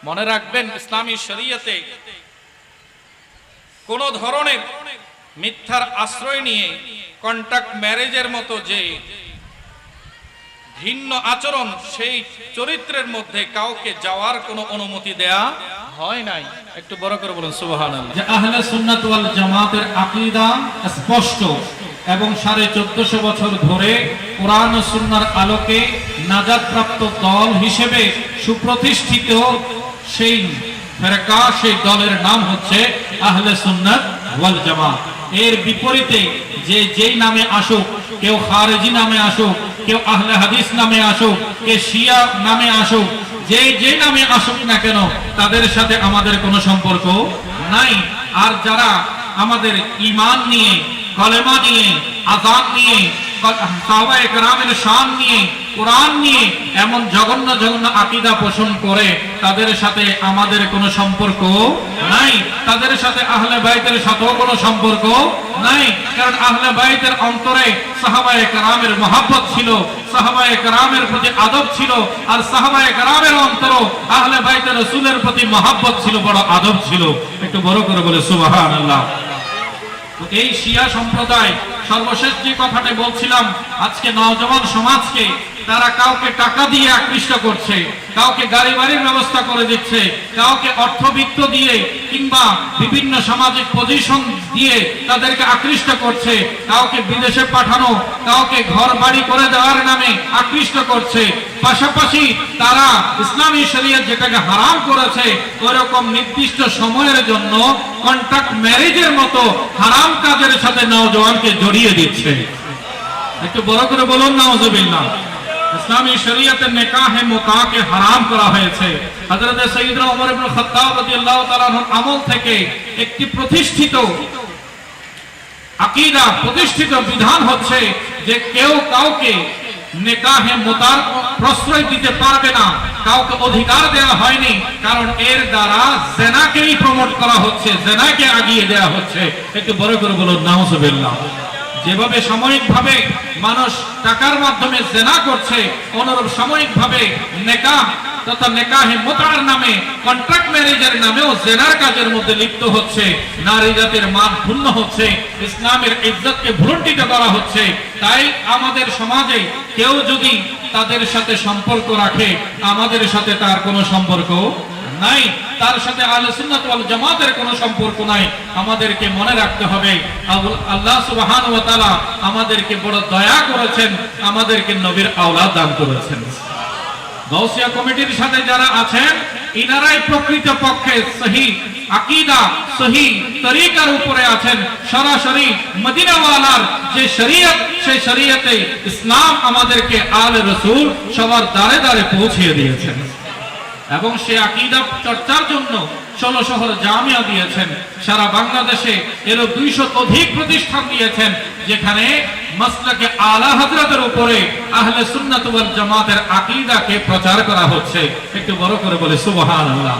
মনে রাখবেন, ইসলামী শরীয়তে কোন ধরনের মিথ্যার আশ্রয় নিয়ে কন্ট্রাক্ট ম্যারেজের মতো যে ভিন্ন আচরণ, সেই চরিত্রের মধ্যে কাউকে যাওয়ার কোনো অনুমতি দেয়া হয় নাই। একটু বড় করে বলুন সুবহানাল্লাহ। যে আহলে সুন্নাত ওয়াল জামাতের আকীদা স্পষ্ট এবং 1450 বছর ধরে কোরআন ও সুন্নাহর আলোকে নাজাতপ্রাপ্ত দল হিসেবে সুপ্রতিষ্ঠিত সেই ফিরকা, সেই দলের নাম হচ্ছে আহলে সুন্নাত ওয়াল জামাত। এর বিপরীতে যে যেই নামে আসুক, কেউ খারেজি নামে আসুক, কেউ আহলে হাদিস নামে আসুক, কে শিয়া নামে আসুক, যে নামে আসুক না কেন, তাদের সাথে আমাদের কোনো সম্পর্ক নাই। আর যারা আমাদের ঈমান নিয়ে, কলেমা নিয়ে, আযান নিয়ে, সাহাবায়ে কেরামের শান নিয়ে, কোরআন নিয়ে এমন জঘন্য আকীদা পোষণ করে, তাদের সাথে আমাদের কোনো সম্পর্ক নাই। তাদের সাথে আহলে বাইতের সাথেও কোনো সম্পর্ক নাই। কারণ আহলে বাইতের অন্তরে সাহাবায়ে কেরামের মহব্বত ছিল, সাহাবায়ে কেরামের প্রতি আদব ছিল, আর সাহাবায়ে কেরামের অন্তরে আহলে বাইতের রাসূলের প্রতি মহব্বত ছিল, বড় আদব ছিল। একটু বড় করে বলে সুবহানাল্লাহ। এই শিয়া সম্প্রদায়, সর্বশেষ যে কথাটা বলছিলাম, আজকে নওজওয়ান সমাজকে তারা কাউকে টাকা দিয়ে আকৃষ্ট করছে, কাউকে গাড়ি বাড়ির ব্যবস্থা করে দিচ্ছে, কাউকে অর্থবিত্ত দিয়ে কিংবা বিভিন্ন সামাজিক পজিশন দিয়ে তাদেরকে আকৃষ্ট করছে, কাউকে বিদেশে পাঠানো, কাউকে ঘর বাড়ি করে দেওয়ার নামে আকৃষ্ট করছে। পাশাপাশি তারা ইসলামী শরীয়ত যেটাকে হারাম করেছে, ওরকম নির্দিষ্ট সময়ের জন্য কন্ট্রাক্ট ম্যারেজের মতো হারাম কাজের সাথে নওজওয়ানকে জড়িয়ে দিচ্ছে। একটু বড় করে বলুন নাউজুবিল্লাহ। ইসলামী শরীয়তের নিকাহে মুতাকে হারাম করা হয়েছে। হযরত সাইয়্যিদনা ওমর ইবনে খাত্তাব রাদিয়াল্লাহু তাআলা আনহুর আমল থেকে একটি প্রতিষ্ঠিত আকীদা, প্রতিষ্ঠিত বিধান হচ্ছে যে কেউ কাউকে নিকাহে মুতার প্রশ্রয় দিতে পারবে না, কাউকে অধিকার দেওয়া হয়নি। কারণ এর দ্বারা জিনাকেই প্রমোট করা হচ্ছে, জিনাকে আগিয়ে দেওয়া হচ্ছে। একটু বড় করে বলুন নাউজুবিল্লাহ। যেভাবে সাময়িকভাবে মানুষ টাকার মাধ্যমে জিনা করছে, অনুরূপ সাময়িকভাবে নিকাহ তথা নিকাহে মুতার নামে, কন্ট্রাক্ট ম্যারেজের নামেও জিনার কাজের মধ্যে লিপ্ত হচ্ছে। নারী জাতির মান ক্ষুণ্ণ হচ্ছে, ইসলামের ইজ্জতকে ভুলুণ্ঠিত করা হচ্ছে। তাই আমাদের সমাজে কেউ যদি তাদের সাথে সম্পর্ক রাখে, আমাদের সাথে তার কোনো সম্পর্ক নাই, তার সাথে আহলে সুন্নাত ওয়াল জামাতের কোনো সম্পর্ক নাই। আমাদেরকে মনে রাখতে হবে, আল্লাহ সুবহানাহু ওয়া তাআলা আমাদেরকে বড় দয়া করেছেন, আমাদেরকে নবীর আওলাদ দান করেছেন। গাউসিয়া কমিটির সাথে যারা আছেন, ইনারাই প্রকৃত পক্ষে সহি আকীদা, সহি তরিকার উপরে আছেন। সরাসরি মদিনাওয়ালার যে শরীয়ত, সেই শরীয়তে ইসলাম আমাদেরকে আলে রাসূল সবার দ্বারে দ্বারে পৌঁছিয়ে দিয়েছেন। এবং সে আকীদা চর্চার জন্য 16 শহর জামিয়া দিয়েছেন। সারা বাংলাদেশে এর 200 অধিক প্রতিষ্ঠান দিয়েছেন, যেখানে মাসলাকে আলা হযরতের উপরে আহলে সুন্নাত ওয়াল জামাতের আকীদাকে প্রচার করা হচ্ছে। একটু বড় করে বলে সুবহানাল্লাহ।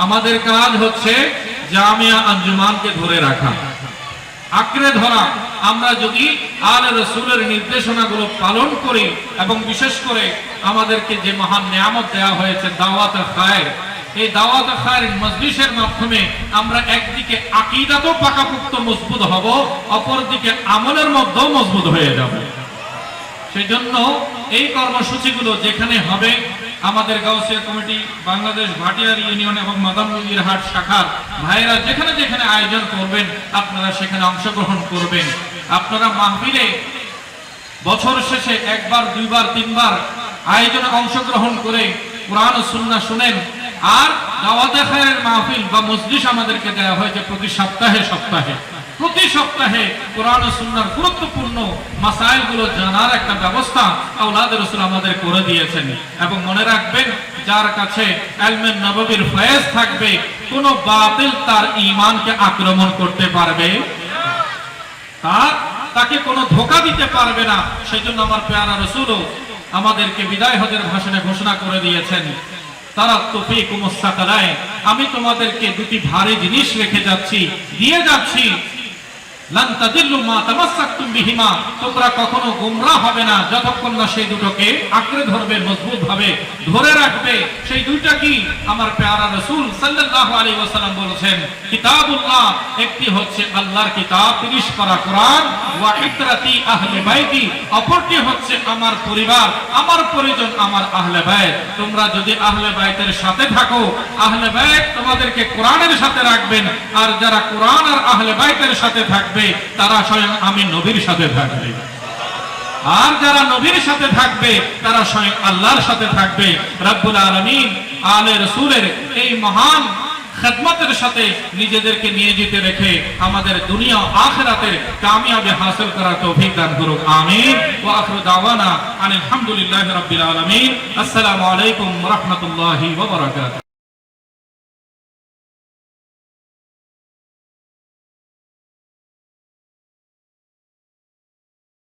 আমাদের কাজ হচ্ছে জামিয়া আঞ্জুমানকে ধরে রাখা, আঁকড়ে ধরা। আমরা যদি আলে রাসূলের নির্দেশনাগুলো পালন করি, এবং বিশেষ করে আমাদেরকে যে মহান নিয়ামত দেওয়া হয়েছে দাওয়াত খায়ের, এই দাওয়াত খায়ের মজলিসের মাধ্যমে আমরা একদিকে আকীদাতেও পাকাপোক্ত মজবুত হব, অপরদিকে আমলের মধ্যেও মজবুত হয়ে যাব। সেজন্য এই কর্মসূচিগুলো যেখানে হবে আমাদের গাউসিয়া কমিটি বাংলাদেশ ভাটিয়ার ইউনিয়ন এবং মাদামুদ্দিরহাট শাখার ভাইরা যেখানে যেখানে আয়োজন করবেন আপনারা সেখানে অংশগ্রহণ করবেন। আপনারা মাহফিলে বছর শেষে একবার, দুইবার, তিনবার আয়োজনে অংশগ্রহণ করে কোরআন ও সুন্নাহ শুনেন। আর দাওয়াতে খায়রের মাহফিল বা মজলিস আমাদেরকে দেওয়া হয়েছে প্রতি সপ্তাহে কোরআন ও সুন্নাহর গুরুত্বপূর্ণ মাসাইলগুলো জানার একটা ব্যবস্থা আওলাদ রাসূল আমাদের করে দিয়েছেন। এবং মনে রাখবেন, যার কাছে ইলমে নববীর ফয়েজ থাকবে কোনো বাতিল তার ঈমানকে আক্রমণ করতে পারবে তাকে কোনো ধোঁকা দিতে পারবে না। সেজন্য আমার প্যারা রাসূলও আমাদেরকে বিদায় হজের ভাষণে ঘোষণা করে দিয়েছেন, তারাক্তু ফীকুমুস সাকালাইন, আমি তোমাদেরকে দুটি ভারী জিনিস রেখে যাচ্ছি, দিয়ে যাচ্ছি। লান তাদিল্লু মা তামাসসাকতুম বিহিমা, তোমরা কখনো গোমরাহ হবে না যতক্ষণ না সেই দুটোকে আঁকড়ে ধরবে, মজবুত ভাবে ধরে রাখবে। সেই দুইটা কি? আমার প্যারা রাসূল সাল্লাল্লাহু আলাইহি ওয়াসাল্লাম বলেছেন, কিতাবুল্লাহ, একটি হচ্ছে আল্লাহর কিতাব 30 পারা কোরআন, ওয়া ইতরাতি আহলে বাইতি, অপরটি হচ্ছে আমার পরিবার, আমার পরিজন, আমার আহলে বাইত। তোমরা যদি আহলে বাইতের সাথে থাকো, আহলে বাইত তোমাদেরকে কোরআনের সাথে রাখবেন। আর যারা কোরআন আর আহলে বাইতের সাথে থাকবে তারা স্বয়ং আমি নবীর সাথে থাকবে। আর যারা নবীর সাথে থাকবে তারা স্বয়ং আল্লাহর সাথে থাকবে। রব্বুল আলামিন আলে রাসূলের এই মহান খেদমতের সাথে নিজেদেরকে নিয়োজিত রেখে আমাদের দুনিয়া ও আখিরাতের কামিয়াবি হাসিল করার তৌফিক দান করুক। আমিন। ওয়া আখিরু দাওয়ানা আলহামদুলিল্লাহি রাব্বিল আলামিন। আসসালামু আলাইকুম ওয়া রাহমাতুল্লাহি ওয়া বারাকাতুহু।